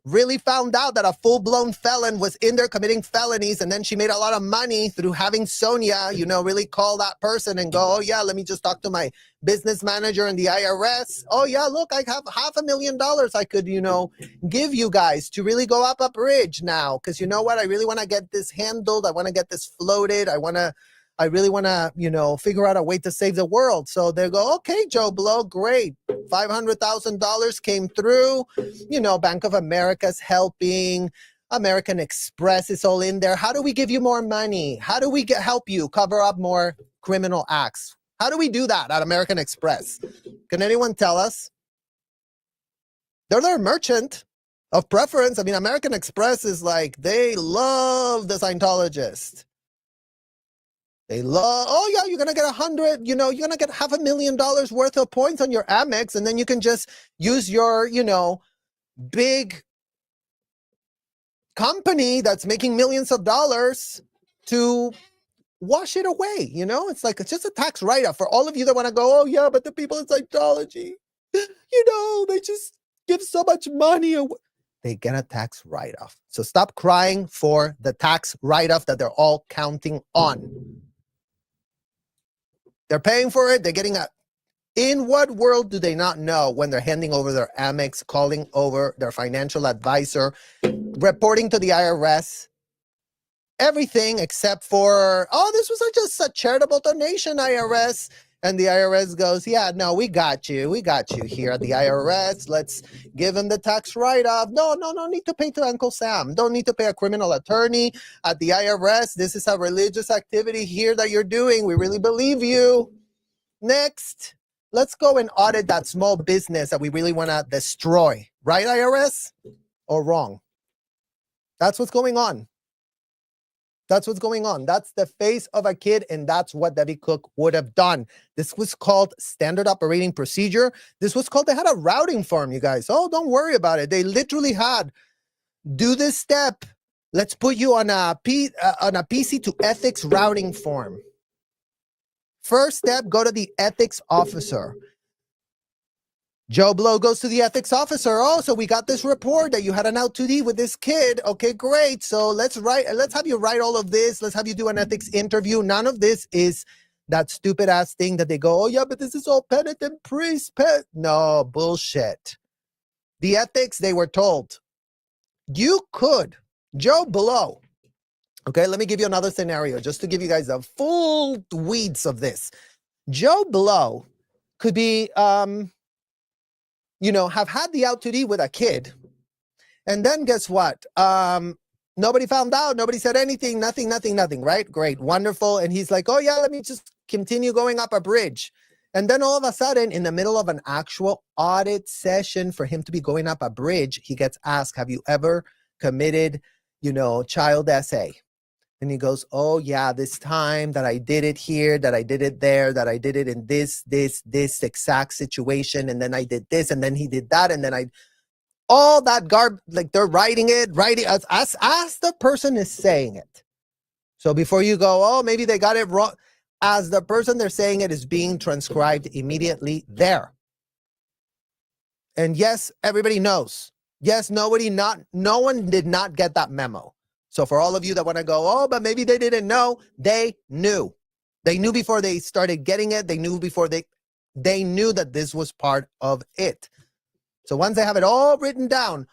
really found out that a full-blown felon was in there committing felonies, and then she made a lot of money through having Sonia, really call that person and go, oh yeah, let me just talk to my business manager in the IRS. Oh yeah, look, I have $500,000 I could, give you guys to really go up a bridge now. Because you know what? I really want to get this handled. I want to get this floated. I really want to, figure out a way to save the world. So they go, okay, Joe Blow, great. $500,000 came through. Bank of America's helping. American Express is all in there. How do we give you more money? How do we help you cover up more criminal acts? How do we do that at American Express? Can anyone tell us? They're their merchant of preference. I mean, American Express is like, they love the Scientologist. They love, oh yeah, you're going to get 100, you're going to get $500,000 worth of points on your Amex, and then you can just use your, big company that's making millions of dollars to wash it away. It's like, it's just a tax write-off for all of you that want to go, oh yeah, but the people in Scientology, they just give so much money away. They get a tax write-off. So stop crying for the tax write-off that they're all counting on. They're paying for it. They're getting a... In what world do they not know when they're handing over their Amex, calling over their financial advisor, reporting to the IRS, everything except for, oh, this was just a charitable donation, IRS. And the IRS goes, yeah, no, we got you. We got you here at the IRS. Let's give him the tax write-off. No need to pay to Uncle Sam. Don't need to pay a criminal attorney at the IRS. This is a religious activity here that you're doing. We really believe you. Next, let's go and audit that small business that we really want to destroy. Right, IRS? Or wrong? That's what's going on. That's what's going on. That's the face of a kid, and that's what Debbie Cook would have done. This was called standard operating procedure. This was called, they had a routing form, you guys. Oh, don't worry about it. They literally had, do this step. Let's put you on a PC to ethics routing form. First step, go to the ethics officer. Joe Blow goes to the ethics officer. Oh, so we got this report that you had an L2D with this kid. Okay, great. So let's have you write all of this. Let's have you do an ethics interview. None of this is that stupid ass thing that they go, oh yeah, but this is all penitent priest. No, bullshit. The ethics, they were told, you could, Joe Blow. Okay, let me give you another scenario just to give you guys the full weeds of this. Joe Blow could be, have had the L2D with a kid. And then guess what? Nobody found out. Nobody said anything. Nothing, right? Great. Wonderful. And he's like, oh yeah, let me just continue going up a bridge. And then all of a sudden, in the middle of an actual audit session for him to be going up a bridge, he gets asked, have you ever committed, child SA? And he goes, oh yeah, this time that I did it here, that I did it there, that I did it in this exact situation. And then I did this, and then he did that. And then all that like they're writing as the person is saying it. So before you go, oh, maybe they got it wrong, as the person they're saying it is being transcribed immediately there. And yes, everybody knows. Yes, no one did not get that memo. So for all of you that want to go, oh, but maybe they didn't know, they knew. They knew before they started getting it. They knew before they knew that this was part of it. So once they have it all written down,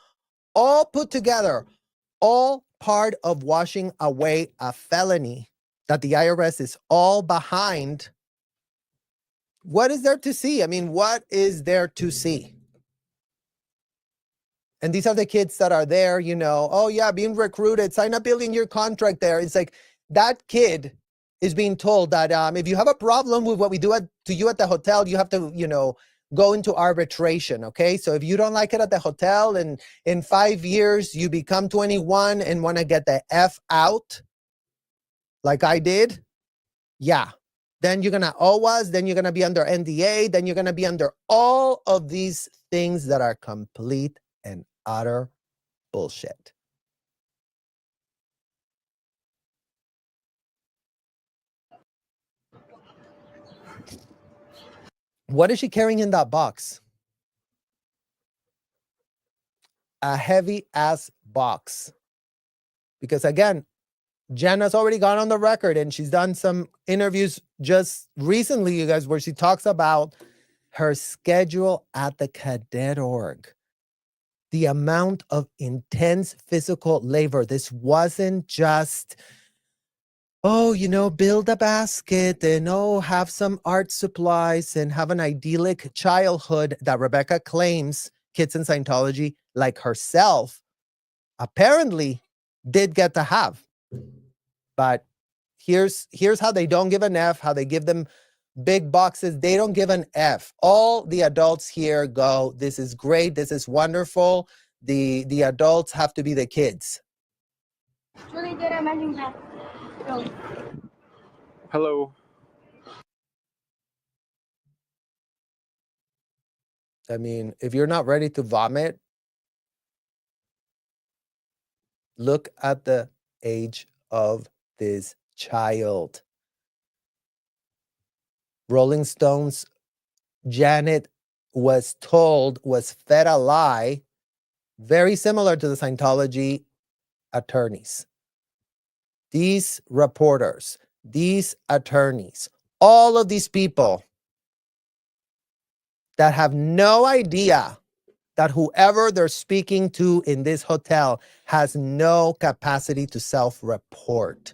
all put together, all part of washing away a felony that the IRS is all behind, what is there to see? I mean, what is there to see? And these are the kids that are there, oh yeah, being recruited, sign a billion-year contract there. It's like that kid is being told that if you have a problem with what we do to you at the hotel, you have to, go into arbitration, okay? So if you don't like it at the hotel and in 5 years you become 21 and want to get the F out, like I did, yeah. Then you're going to owe us, then you're going to be under NDA, then you're going to be under all of these things that are complete and utter bullshit. What is she carrying in that box? a heavy ass box. Because again, Jenna's already gone on the record and she's done some interviews just recently, you guys, where she talks about her schedule at the cadet org. The amount of intense physical labor. This wasn't just, build a basket and have some art supplies and have an idyllic childhood that Rebecca claims kids in Scientology, like herself, apparently did get to have. But here's how they don't give an F, how they give them big boxes. They don't give an F. All the adults here go, this is great, this is wonderful. The adults have to be the kids. Hello. I mean, if you're not ready to vomit, look at the age of this child. Rolling Stones, Janet was fed a lie, very similar to the Scientology attorneys. These reporters, these attorneys, all of these people that have no idea that whoever they're speaking to in this hotel has no capacity to self-report,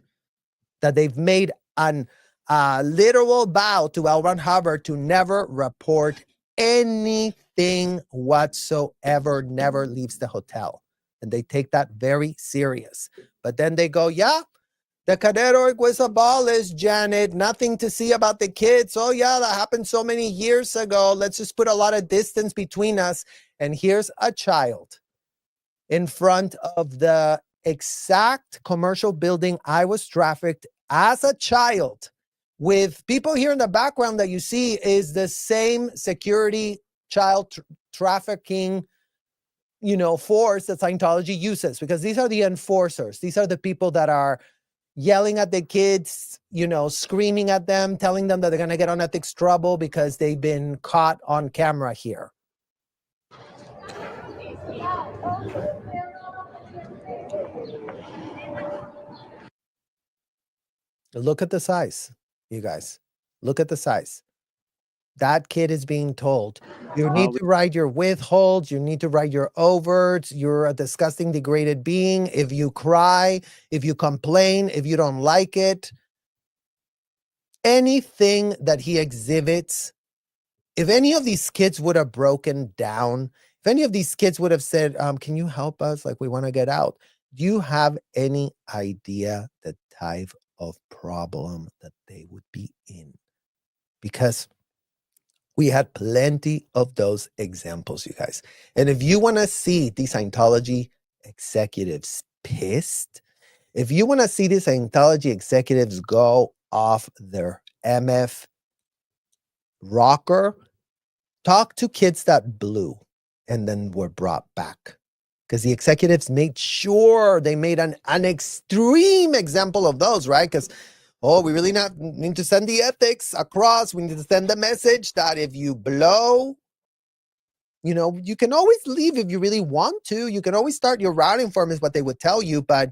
that they've made a literal vow to L. Ron Hubbard to never report anything whatsoever, never leaves the hotel. And they take that very serious. But then they go, yeah, the cadet org was abolished, Janet. Nothing to see about the kids. Oh, yeah, that happened so many years ago. Let's just put a lot of distance between us. And here's a child in front of the exact commercial building I was trafficked as a child, with people here in the background that you see is the same security child trafficking, force that Scientology uses, because these are the enforcers. These are the people that are yelling at the kids, screaming at them, telling them that they're going to get on ethics trouble because they've been caught on camera here. Look at the size, you guys. Look at the size. That kid is being told, you need to write your withholds, you need to write your overts, you're a disgusting, degraded being. If you cry, if you complain, if you don't like it, anything that he exhibits, if any of these kids would have broken down, if any of these kids would have said, can you help us? Like, we want to get out. Do you have any idea the type of problem that they would be in? Because we had plenty of those examples, you guys. And if you want to see the Scientology executives pissed, if you want to see the Scientology executives go off their MF rocker, talk to kids that blew and then were brought back. Because the executives made sure they made an extreme example of those, right? Because we really need to send the ethics across. We need to send the message that if you blow, you can always leave if you really want to. You can always start your routing form is what they would tell you, but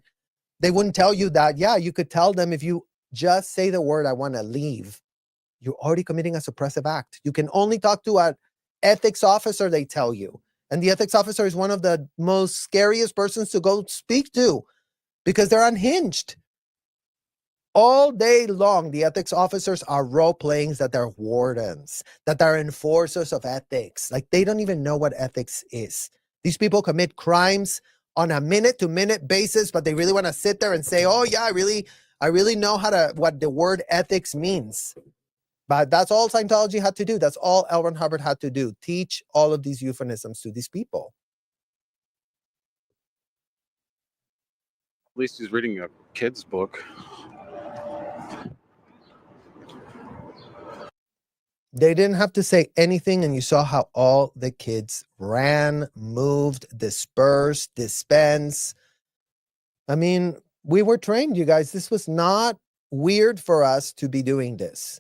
they wouldn't tell you that, yeah, you could tell them if you just say the word, I want to leave, you're already committing a suppressive act. You can only talk to an ethics officer, they tell you. And the ethics officer is one of the most scariest persons to go speak to because they're unhinged. All day long, the ethics officers are role-playing that they're wardens, that they're enforcers of ethics. Like, they don't even know what ethics is. These people commit crimes on a minute-to-minute basis, but they really want to sit there and say, oh, yeah, I really know what the word ethics means. But that's all Scientology had to do. That's all L. Ron Hubbard had to do. Teach all of these euphemisms to these people. At least he's reading a kid's book. They didn't have to say anything, and you saw how all the kids ran, moved, dispersed, dispense. I mean, we were trained, you guys. This was not weird for us to be doing this.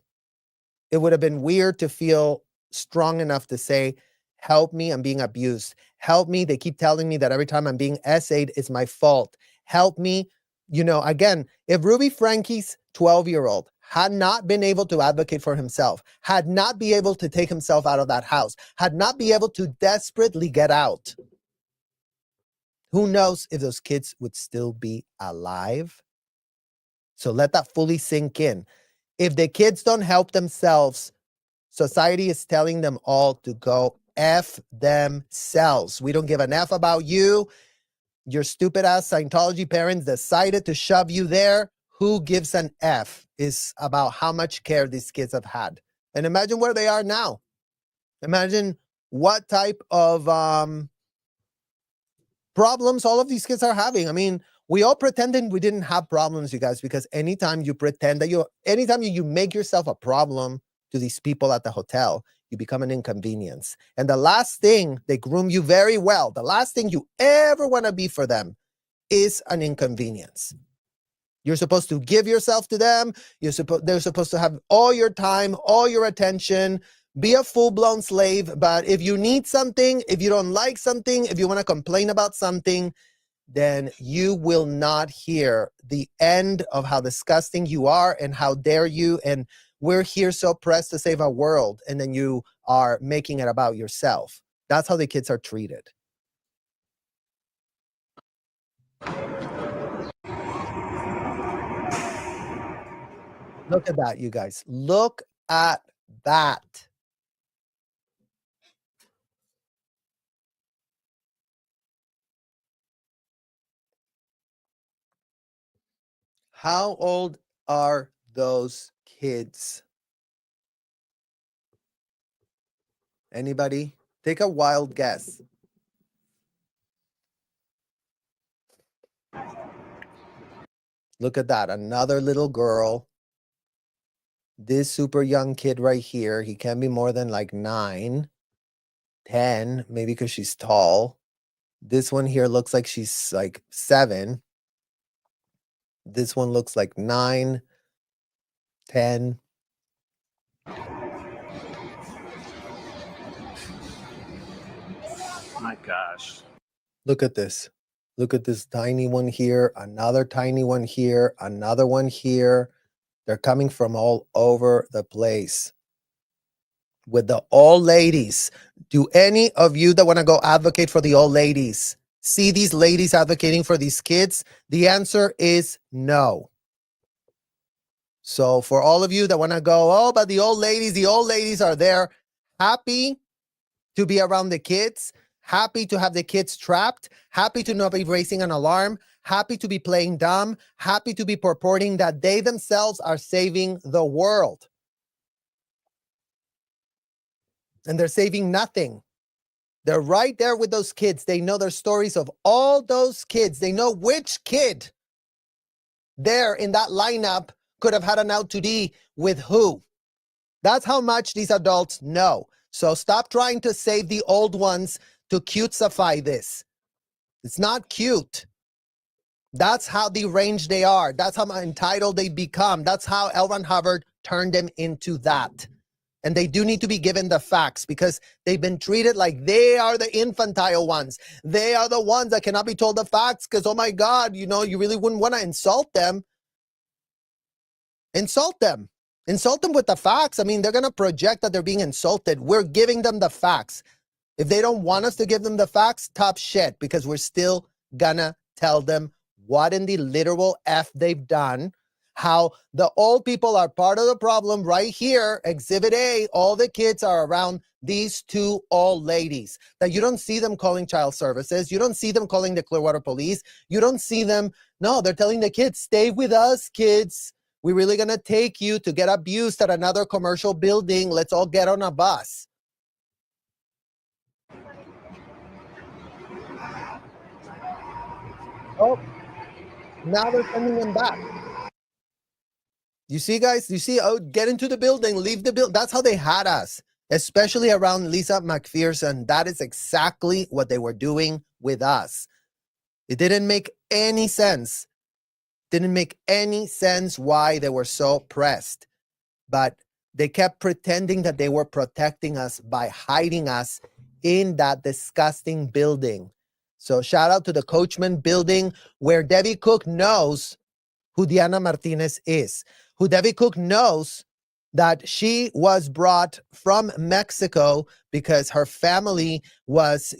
It would have been weird to feel strong enough to say, Help me, I'm being abused. Help me, they keep telling me that every time I'm being essayed, it's my fault. Help me. Again, if Ruby Frankie's 12-year-old had not been able to advocate for himself, had not been able to take himself out of that house, had not been able to desperately get out, who knows if those kids would still be alive? So let that fully sink in. If the kids don't help themselves, society is telling them all to go F themselves. We don't give an F about you. Your stupid ass Scientology parents decided to shove you there. Who gives an F is about how much care these kids have had. And imagine where they are now. Imagine what type of problems all of these kids are having. I mean, we all pretended we didn't have problems, you guys, because anytime you pretend that anytime you make yourself a problem to these people at the hotel, you become an inconvenience. And the last thing, they groom you very well. The last thing you ever want to be for them is an inconvenience. You're supposed to give yourself to them. They're supposed to have all your time, all your attention, be a full-blown slave. But if you need something, if you don't like something, if you want to complain about something, then you will not hear the end of how disgusting you are and how dare you, and we're here so pressed to save our world, and then you are making it about yourself. That's how the kids are treated. Look at that, you guys. Look at that. How old are those kids? Anybody? Take a wild guess. Look at that. Another little girl. This super young kid right here, he can be more than like 9, 10, maybe because she's tall. This one here looks like she's like 7. This one looks like 9, 10. My gosh. Look at this. Look at this tiny one here, another tiny one here, another one here. They're coming from all over the place. With the old ladies, do any of you that want to go advocate for the old ladies see these ladies advocating for these kids? The answer is no. So for all of you that want to go, oh, but the old ladies are there, happy to be around the kids, happy to have the kids trapped, happy to not be raising an alarm, happy to be playing dumb, happy to be purporting that they themselves are saving the world. And they're saving nothing. They're right there with those kids. They know their stories of all those kids. They know which kid there in that lineup could have had an out-to-D with who. That's how much these adults know. So stop trying to save the old ones to cutesify this. It's not cute. That's how deranged they are. That's how entitled they become. That's how L. Ron Hubbard turned them into that. And they do need to be given the facts because they've been treated like they are the infantile ones. They are the ones that cannot be told the facts because, oh my God, you really wouldn't want to insult them. Insult them. Insult them with the facts. I mean, they're going to project that they're being insulted. We're giving them the facts. If they don't want us to give them the facts, top shit, because we're still going to tell them what in the literal F they've done, how the old people are part of the problem right here. Exhibit A, all the kids are around these two old ladies. That you don't see them calling child services. You don't see them calling the Clearwater police. You don't see them. No, they're telling the kids, stay with us, kids. We're really going to take you to get abused at another commercial building. Let's all get on a bus. Oh, now they're sending them back. You see, guys? You see, oh, get into the building, leave the building. That's how they had us, especially around Lisa McPherson. That is exactly what they were doing with us. It didn't make any sense. Didn't make any sense why they were so pressed. But they kept pretending that they were protecting us by hiding us in that disgusting building. So shout out to the Coachman building, where Debbie Cook knows who Diana Martinez is, who Debbie Cook knows that she was brought from Mexico because her family was,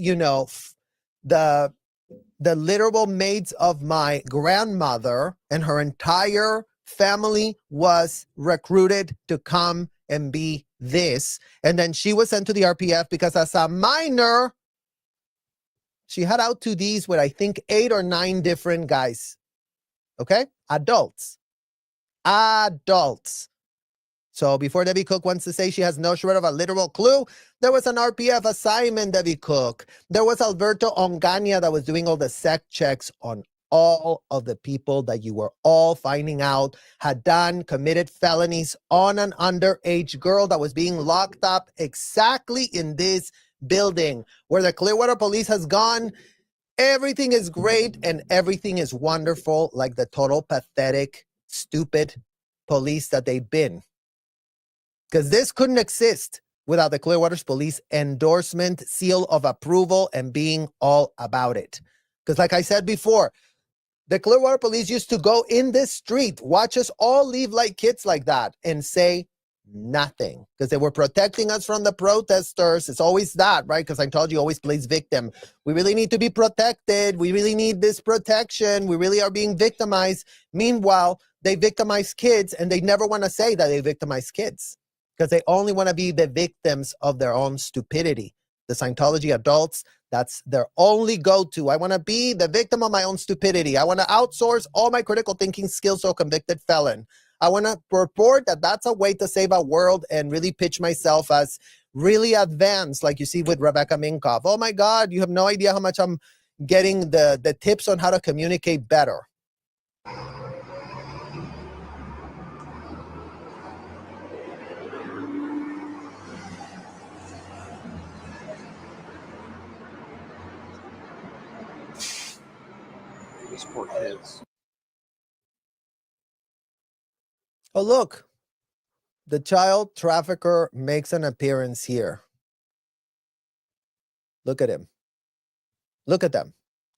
the literal maids of my grandmother, and her entire family was recruited to come and be this. And then she was sent to the RPF because as a minor, she had out to these with, I think, 8 or 9 different guys. Okay? Adults. So before Debbie Cook wants to say she has no shred of a literal clue, there was an RPF assignment, Debbie Cook. There was Alberto Ongaña that was doing all the sec checks on all of the people that you were all finding out had committed felonies on an underage girl that was being locked up exactly in this building where the Clearwater police has gone. Everything is great and everything is wonderful, like the total pathetic, stupid police that they've been. Because this couldn't exist without the Clearwater's police endorsement, seal of approval, and being all about it. Because like I said before, the Clearwater police used to go in this street, watch us all leave like kids like that, and say nothing. Because they were protecting us from the protesters. It's always that, right? Because Scientology always plays victim. We really need to be protected. We really need this protection. We really are being victimized. Meanwhile, they victimize kids, and they never want to say that they victimize kids, because they only want to be the victims of their own stupidity. The Scientology adults, that's their only go-to. I want to be the victim of my own stupidity. I want to outsource all my critical thinking skills to a convicted felon. I want to purport that that's a way to save our world and really pitch myself as really advanced, like you see with Rebecca Minkoff. Oh my God, you have no idea how much I'm getting the tips on how to communicate better. These poor kids. Oh, look, the child trafficker makes an appearance here. Look at him. Look at them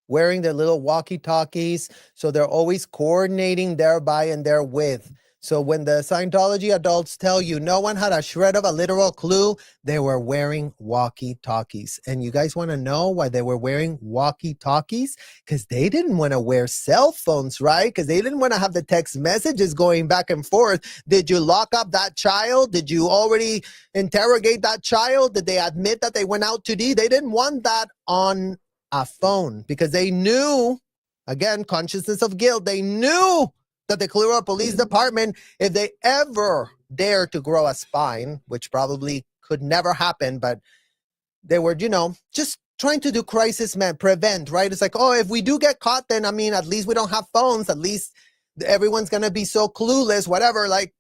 wearing their little walkie-talkies. So they're always coordinating thereby and therewith. So when the Scientology adults tell you no one had a shred of a literal clue, they were wearing walkie-talkies. And you guys want to know why they were wearing walkie-talkies? Because they didn't want to wear cell phones, right? Because they didn't want to have the text messages going back and forth. Did you lock up that child? Did you already interrogate that child? Did they admit that they went out to D? They didn't want that on a phone because they knew, again, consciousness of guilt, they knew that the Clearwater Police Department, if they ever dare to grow a spine, which probably could never happen, but they were, just trying to do crisis prevent, right? It's like, oh, if we do get caught, then, at least we don't have phones. At least everyone's going to be so clueless, whatever. Like,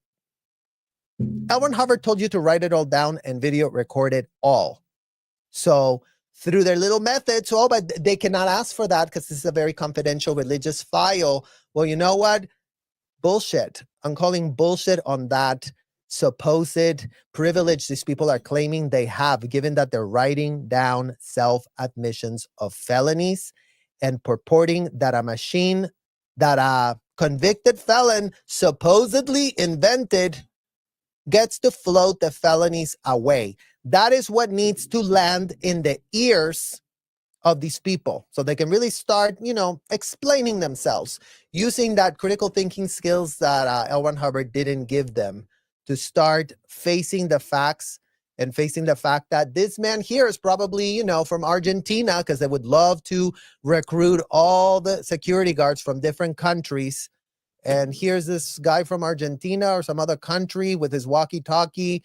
Hubbard told you to write it all down and video record it all. So through their little methods, but they cannot ask for that because this is a very confidential religious file. Well, you know what? Bullshit. I'm calling bullshit on that supposed privilege these people are claiming they have, given that they're writing down self-admissions of felonies and purporting that a machine that a convicted felon supposedly invented gets to float the felonies away. That is what needs to land in the ears of these people so they can really start, explaining themselves, using that critical thinking skills that L. Ron Hubbard didn't give them, to start facing the facts and facing the fact that this man here is probably, from Argentina, because they would love to recruit all the security guards from different countries. And here's this guy from Argentina or some other country with his walkie-talkie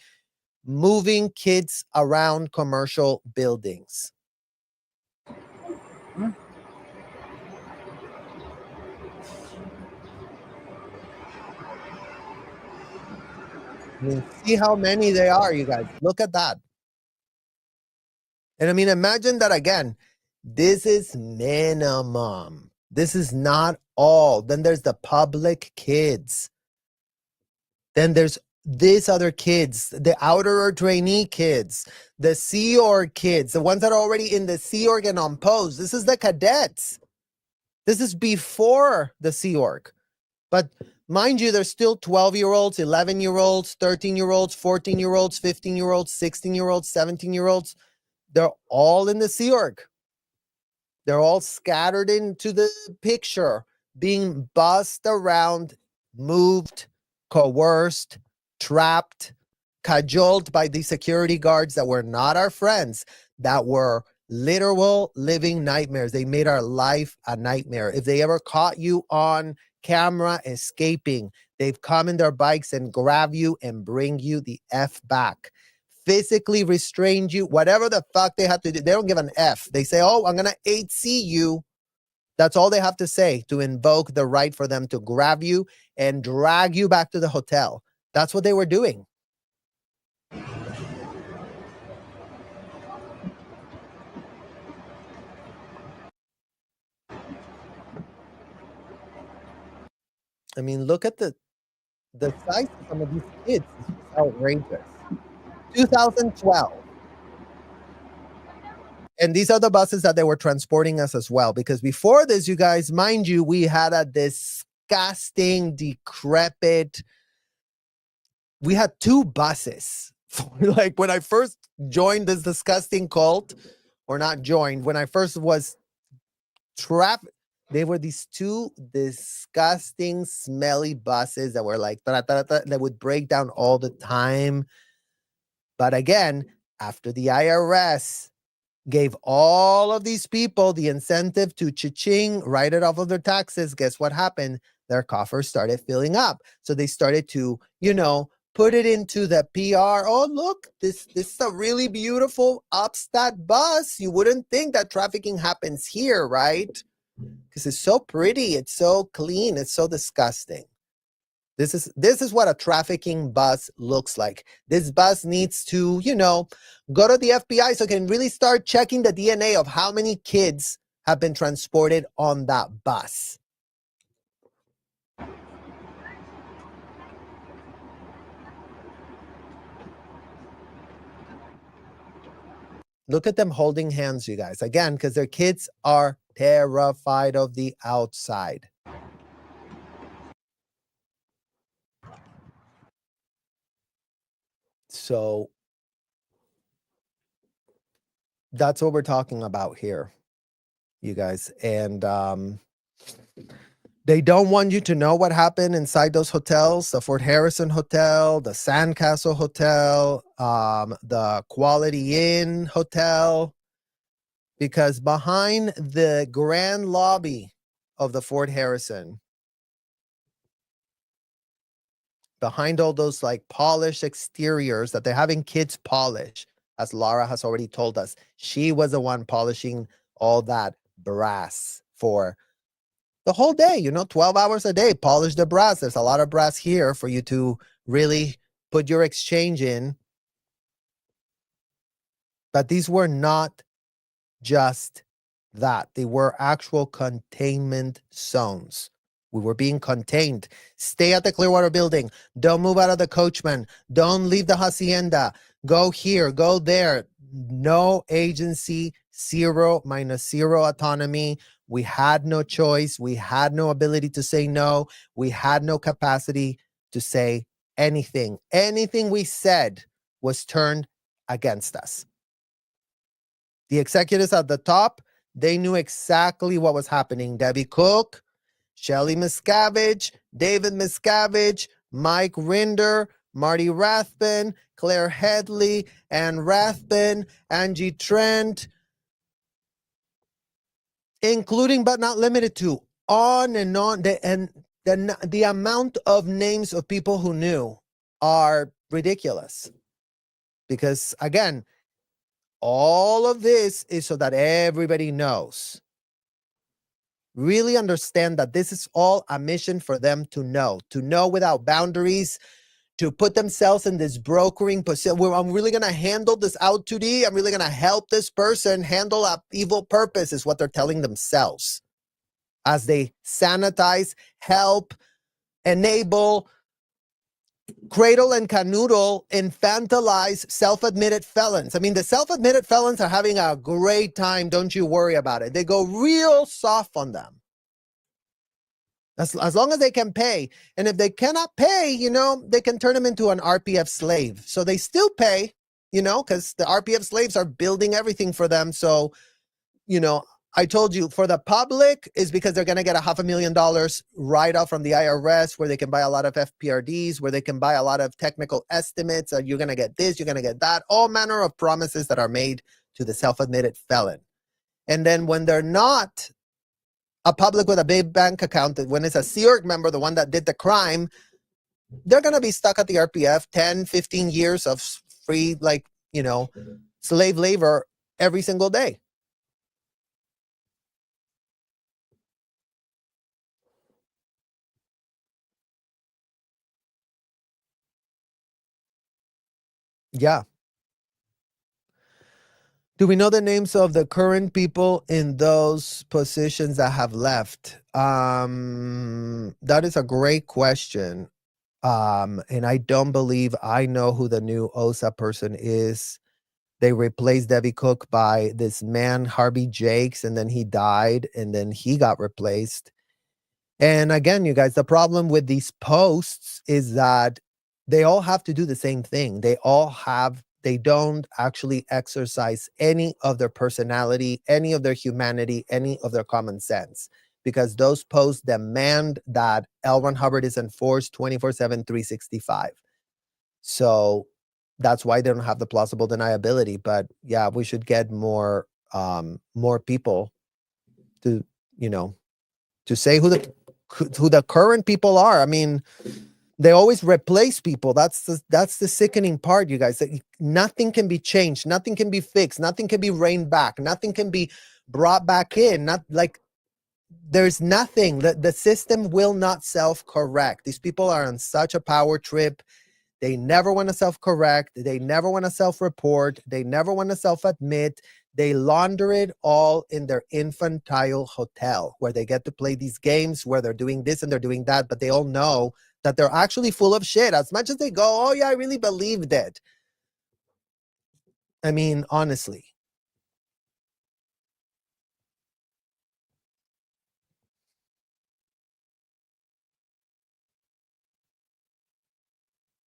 moving kids around commercial buildings. See how many they are, you guys. Look at that. And imagine that again. This is minimum. This is not all. Then there's the public kids. Then there's these other kids, the outer trainee kids, the Sea Org kids, the ones that are already in the Sea Org and on post. This is the cadets. This is before the Sea Org. But mind you, there's still 12-year-olds, 11-year-olds, 13-year-olds, 14-year-olds, 15-year-olds, 16-year-olds, 17-year-olds. They're all in the Sea Org. They're all scattered into the picture, being bussed around, moved, coerced, trapped, cajoled by the security guards that were not our friends, that were literal living nightmares. They made our life a nightmare. If they ever caught you on camera escaping, they've come in their bikes and grab you and bring you the F back. Physically restrained you, whatever the fuck they have to do. They don't give an F. They say, oh, I'm going to 8C you. That's all they have to say to invoke the right for them to grab you and drag you back to the hotel. That's what they were doing. I mean, look at the size of some of these kids. It's just outrageous. 2012. And these are the buses that they were transporting us as well. Because before this, you guys, mind you, we had a disgusting, decrepit. We had 2 buses. Like when I first joined this disgusting cult, or not joined, when I first was trapped, they were these 2 disgusting, smelly buses that were like, that would break down all the time. But again, after the IRS gave all of these people the incentive to cha-ching, write it off of their taxes, guess what happened? Their coffers started filling up. So they started to, put it into the PR. Oh, look, this is a really beautiful upstat bus. You wouldn't think that trafficking happens here, right? Because it's so pretty, it's so clean, it's so disgusting. This is what a trafficking bus looks like. This bus needs to, go to the FBI so it can really start checking the DNA of how many kids have been transported on that bus. Look at them holding hands, you guys. Again, because their kids are terrified of the outside. So that's what we're talking about here, you guys. And they don't want you to know what happened inside those hotels, the Fort Harrison Hotel, the Sandcastle Hotel, the Quality Inn Hotel, because behind the grand lobby of the Fort Harrison, behind all those like polished exteriors that they're having kids polish, as Laura has already told us, she was the one polishing all that brass for the whole day, 12 hours a day, polish the brass. There's a lot of brass here for you to really put your exchange in. But these were not just that. They were actual containment zones. We were being contained. Stay at the Clearwater building. Don't move out of the Coachman. Don't leave the Hacienda. Go here, go there. No agency, 0 - 0 autonomy. We had no choice. We had no ability to say no. We had no capacity to say anything. Anything we said was turned against us. The executives at the top, they knew exactly what was happening. Debbie Cook, Shelly Miscavige, David Miscavige, Mike Rinder, Marty Rathbun, Claire Headley, Ann Rathbun, Angie Trent, including but not limited to, on and on. The amount of names of people who knew are ridiculous. Because again, all of this is so that everybody knows. Really understand that this is all a mission for them to know without boundaries, to put themselves in this brokering position where I'm really going to handle this out 2D. I'm really going to help this person handle a evil purpose is what they're telling themselves as they sanitize, help, enable, cradle and canoodle, infantilize self-admitted felons. I mean, the self-admitted felons are having a great time. Don't you worry about it. They go real soft on them. As long as they can pay. And if they cannot pay, you know, they can turn them into an RPF slave. So they still pay, you know, because the RPF slaves are building everything for them. So, you know, I told you, for the public is because they're going to get $500,000 write-off from the IRS, where they can buy a lot of FPRDs, where they can buy a lot of technical estimates. You're going to get this, you're going to get that, all manner of promises that are made to the self-admitted felon. And then when they're not a public with a big bank account, when it's a Sea Org member, the one that did the crime, they're going to be stuck at the RPF 10, 15 years of free, like, you know, slave labor every single day. Yeah. Do we know the names of the current people in those positions that have left? That is a great question. And I don't believe I know who the new OSA person is. They replaced Debbie Cook by this man, Harvey Jakes, and then he died, and then he got replaced. And again, you guys, the problem with these posts is that they all have to do the same thing. They don't actually exercise any of their personality, any of their humanity, any of their common sense, because those posts demand that L. Ron Hubbard is enforced 24/7, 365. So that's why they don't have the plausible deniability. But yeah, we should get more people to, you know, to say who the current people are. I mean, they always replace people. That's the sickening part, you guys. That nothing can be changed, nothing can be fixed, nothing can be reined back, nothing can be brought back in. Not like there's nothing. The system will not self-correct. These people are on such a power trip. They never want to self-correct. They never want to self-report. They never want to self-admit. They launder it all in their infantile hotel, where they get to play these games, where they're doing this and they're doing that, but they all know that they're actually full of shit. As much as they go, oh yeah, I really believed it. I mean, honestly.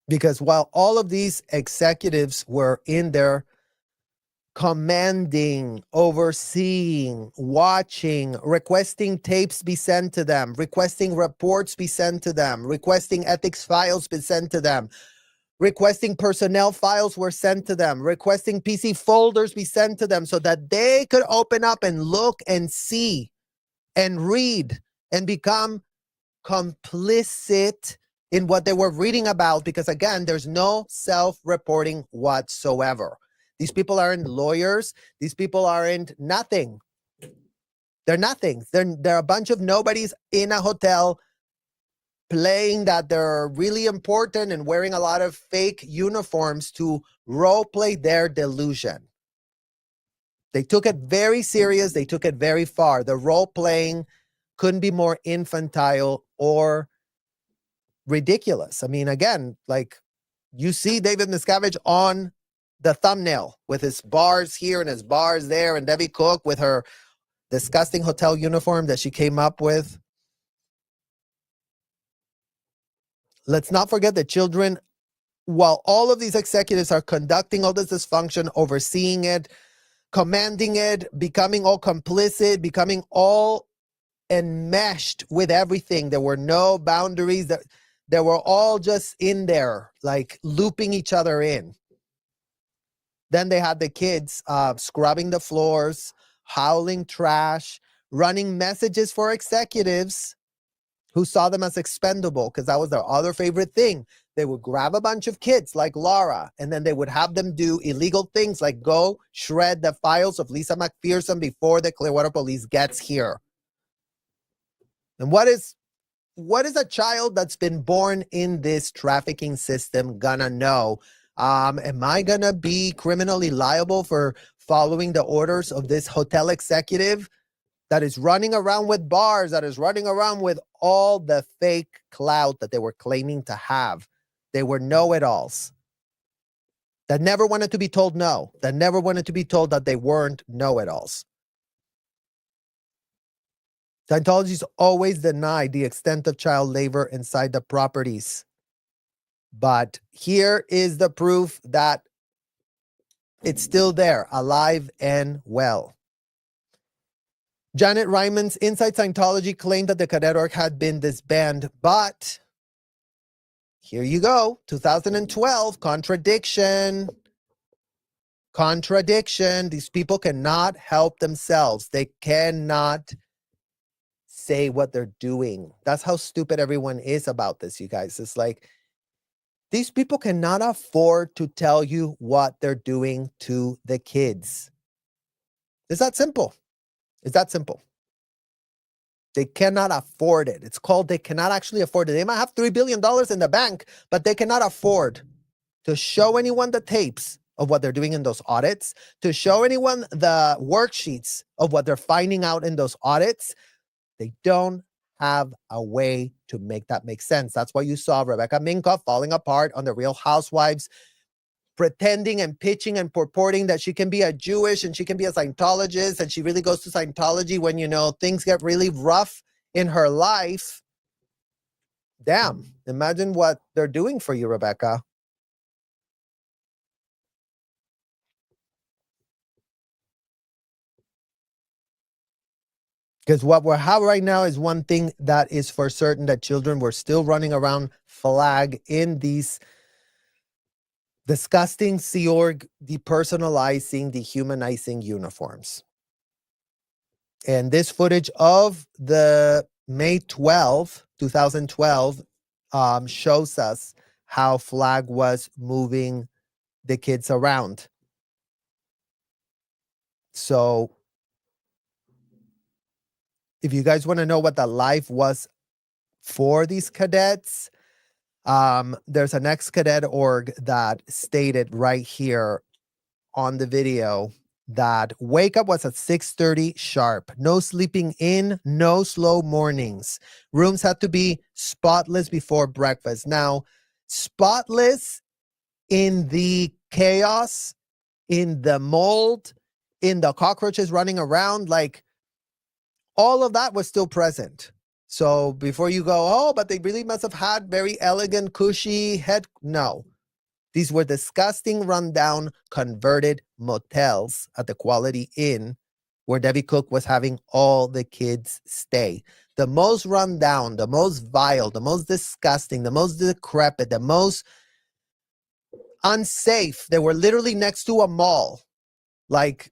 Because while all of these executives were in there commanding, overseeing, watching, requesting tapes be sent to them, requesting reports be sent to them, requesting ethics files be sent to them, requesting personnel files were sent to them, requesting PC folders be sent to them so that they could open up and look and see and read and become complicit in what they were reading about. Because again, there's no self-reporting whatsoever. These people aren't lawyers. These people aren't nothing. They're nothing. They're a bunch of nobodies in a hotel playing that they're really important and wearing a lot of fake uniforms to role play their delusion. They took it very serious. They took it very far. The role playing couldn't be more infantile or ridiculous. I mean, again, like you see David Miscavige on the thumbnail with his bars here and his bars there, and Debbie Cook with her disgusting hotel uniform that she came up with. Let's not forget the children. While all of these executives are conducting all this dysfunction, overseeing it, commanding it, becoming all complicit, becoming all enmeshed with everything, there were no boundaries. That they were all just in there, like looping each other in. Then they had the kids scrubbing the floors, howling trash, running messages for executives who saw them as expendable, because that was their other favorite thing. They would grab a bunch of kids like Laura, and then they would have them do illegal things like go shred the files of Lisa McPherson before the Clearwater police gets here. And what is a child that's been born in this trafficking system gonna know? Am I gonna be criminally liable for following the orders of this hotel executive that is running around with bars, that is running around with all the fake clout that they were claiming to have? They were know-it-alls that never wanted to be told no, that never wanted to be told that they weren't know-it-alls. Scientology's always denied the extent of child labor inside the properties. But here is the proof that it's still there, alive and well. Janet Ryman's Inside Scientology claimed that the cadet org had been disbanded, but here you go, 2012, contradiction. Contradiction. These people cannot help themselves. They cannot say what they're doing. That's how stupid everyone is about this, you guys. It's like, these people cannot afford to tell you what they're doing to the kids. It's that simple. It's that simple. They cannot afford it. It's called they cannot actually afford it. They might have $3 billion in the bank, but they cannot afford to show anyone the tapes of what they're doing in those audits, to show anyone the worksheets of what they're finding out in those audits. They don't have a way to make that make sense. That's why you saw Rebecca Minkoff falling apart on The Real Housewives, pretending and pitching and purporting that she can be a Jewish and she can be a Scientologist, and she really goes to Scientology when, you know, things get really rough in her life. Damn, imagine what they're doing for you, Rebecca. Because what we have right now is one thing that is for certain, that children were still running around flag in these disgusting Sea Org, depersonalizing, dehumanizing uniforms. And this footage of the May 12, 2012, shows us how flag was moving the kids around. So if you guys want to know what the life was for these cadets, there's an ex-cadet org that stated right here on the video that wake up was at 6:30 sharp. No sleeping in, no slow mornings. Rooms had to be spotless before breakfast. Now, spotless in the chaos, in the mold, in the cockroaches running around, like all of that was still present. So before you go, oh, but they really must have had very elegant, cushy head. No, these were disgusting, rundown, converted motels at the Quality Inn where Debbie Cook was having all the kids stay. The most rundown, the most vile, the most disgusting, the most decrepit, the most unsafe. They were literally next to a mall. Like,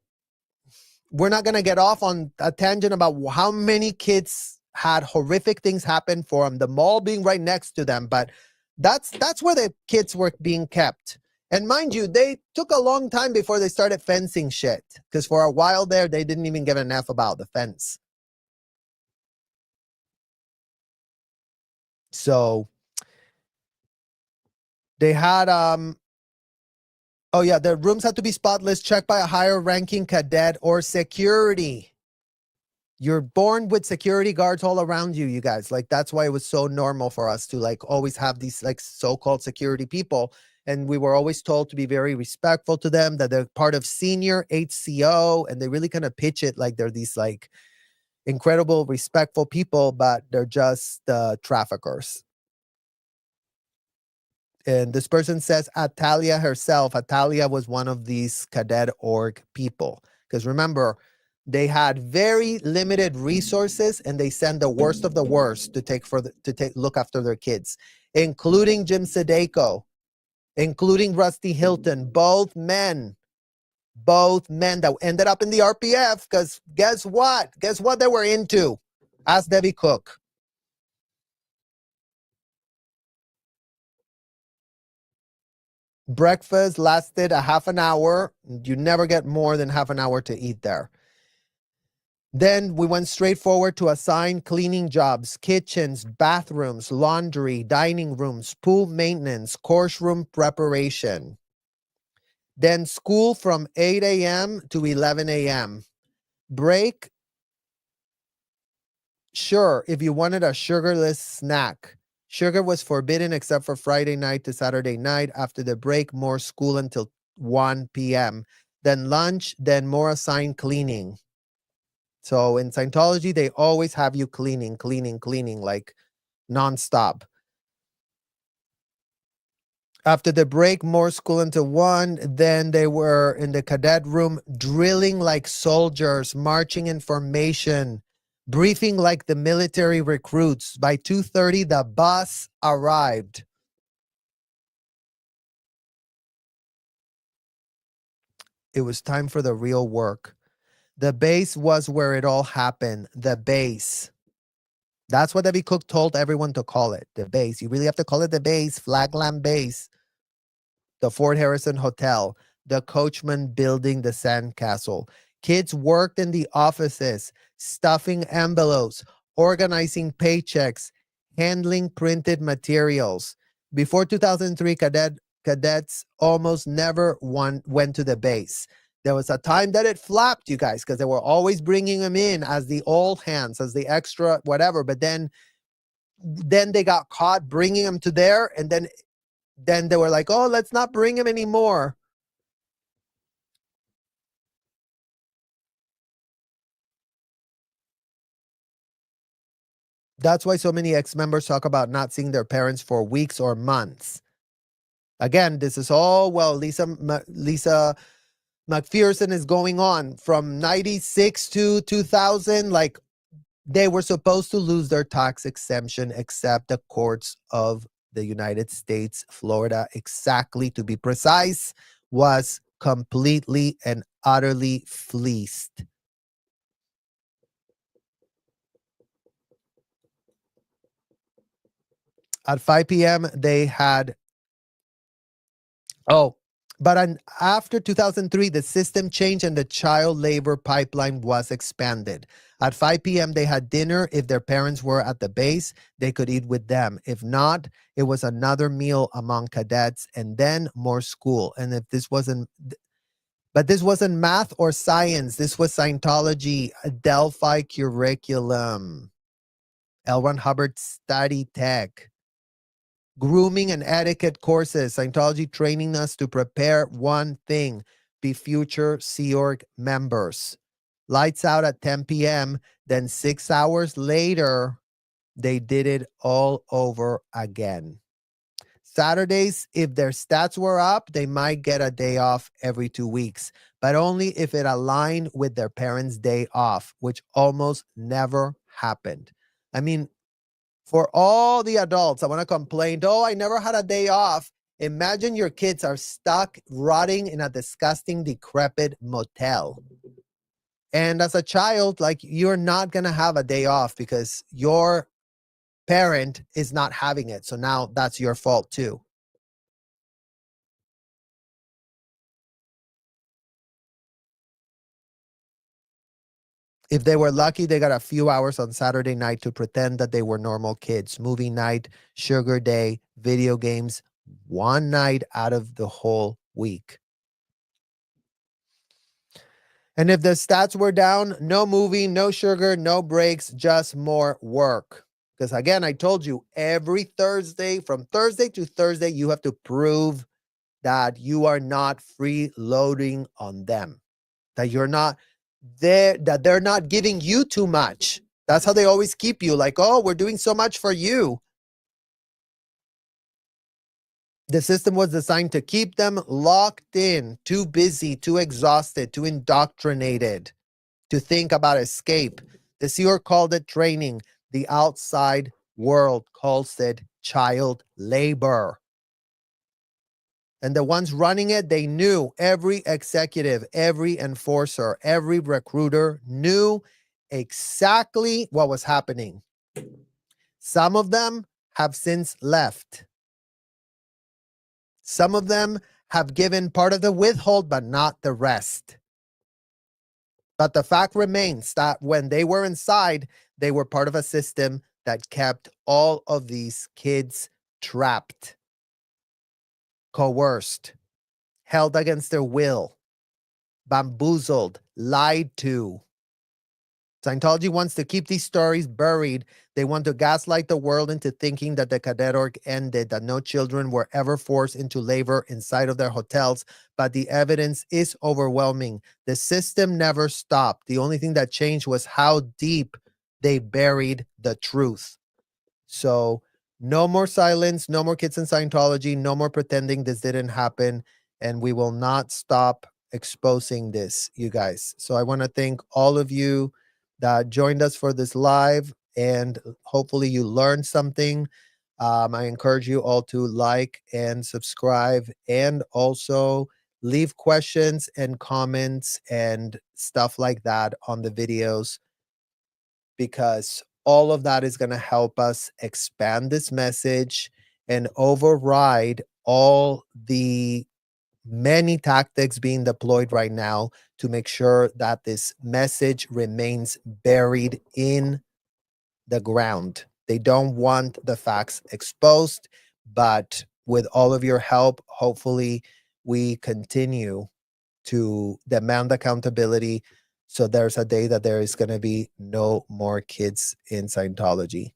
we're not going to get off on a tangent about how many kids had horrific things happen for them, the mall being right next to them. But that's where the kids were being kept. And mind you, they took a long time before they started fencing shit, because for a while there, they didn't even give an F about the fence. So they had, oh yeah, the rooms had to be spotless, checked by a higher ranking cadet or security. You're born with security guards all around you, you guys. Like, that's why it was so normal for us to like always have these like so-called security people. And we were always told to be very respectful to them, that they're part of senior HCO. And they really kind of pitch it like they're these like incredible, respectful people, but they're just traffickers. And this person says Atalia herself, Atalia was one of these cadet org people. Because remember, they had very limited resources, and they sent the worst of the worst to look after their kids, including Jim Sadeko, including Rusty Hilton, both men that ended up in the RPF. Because guess what they were into? Ask Debbie Cook. Breakfast lasted a half an hour. You never get more than half an hour to eat there. Then we went straight forward to assigned cleaning jobs, kitchens, bathrooms, laundry, dining rooms, pool maintenance, course room preparation. Then school from 8 a.m. to 11 a.m. Break, sure, if you wanted a sugarless snack. Sugar was forbidden except for Friday night to Saturday night. After the break, more school until 1 p.m. Then lunch, then more assigned cleaning. So in Scientology, they always have you cleaning, like nonstop. After the break, more school until 1. Then they were in the cadet room drilling like soldiers, marching in formation, briefing like the military recruits. By 2:30, the bus arrived. It was time for the real work. The base was where it all happened. The base. That's what Debbie Cook told everyone to call it. The base. You really have to call it the base. Flagland Base. The Fort Harrison Hotel, the Coachman Building, the Sandcastle. Kids worked in the offices, stuffing envelopes, organizing paychecks, handling printed materials. Before 2003, cadets almost never went to the base. There was a time that it flapped, you guys, because they were always bringing them in as the old hands, as the extra whatever. But then they got caught bringing them to there, and then they were like, oh, let's not bring him anymore. That's why so many ex-members talk about not seeing their parents for weeks or months. Again, this is all, well, Lisa McPherson is going on from 96 to 2000. Like, they were supposed to lose their tax exemption, except the courts of the United States, Florida, exactly to be precise, was completely and utterly fleeced. At 5 p.m., they had, after 2003, the system changed and the child labor pipeline was expanded. At 5 p.m., they had dinner. If their parents were at the base, they could eat with them. If not, it was another meal among cadets and then more school. And if this wasn't, but this wasn't math or science. This was Scientology, a Delphi curriculum. L. Ron Hubbard study tech. Grooming and etiquette courses. Scientology training us to prepare one thing, be future Sea Org members. Lights out at 10 p.m. Then 6 hours later, they did it all over again. Saturdays, if their stats were up, they might get a day off every 2 weeks, but only if it aligned with their parents' day off, which almost never happened. I mean, for all the adults that want to complain, oh, I never had a day off. Imagine your kids are stuck rotting in a disgusting, decrepit motel. And as a child, like, you're not going to have a day off because your parent is not having it. So now that's your fault too. If they were lucky, they got a few hours on Saturday night to pretend that they were normal kids. Movie night, sugar day, video games, one night out of the whole week. And if the stats were down, no movie, no sugar, no breaks, just more work. Because again, I told you, every Thursday, from Thursday to Thursday, you have to prove that you are not freeloading on them. That you're not there, that they're not giving you too much. That's how they always keep you, like, oh, we're doing so much for you. The system was designed to keep them locked in, too busy, too exhausted, too indoctrinated to think about escape. The Sea Org called it training. The outside world calls it child labor. And the ones running it, they knew. Every executive, every enforcer, every recruiter knew exactly what was happening. Some of them have since left. Some of them have given part of the withhold, but not the rest. But the fact remains that when they were inside, they were part of a system that kept all of these kids trapped, coerced, held against their will, bamboozled, lied to. Scientology wants to keep these stories buried. They want to gaslight the world into thinking that the cadet org ended, that no children were ever forced into labor inside of their hotels. But the evidence is overwhelming. The system never stopped. The only thing that changed was how deep they buried the truth. So no more silence, no more kids in Scientology, no more pretending this didn't happen. And we will not stop exposing this, you guys. So I want to thank all of you that joined us for this live, and hopefully you learned something. I encourage you all to like and subscribe, and also leave questions and comments and stuff like that on the videos, because all of that is going to help us expand this message and override all the many tactics being deployed right now to make sure that this message remains buried in the ground. They don't want the facts exposed, but with all of your help, hopefully we continue to demand accountability, so there's a day that there is going to be no more kids in Scientology.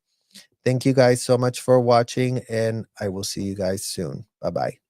Thank you guys so much for watching, and I will see you guys soon. Bye-bye.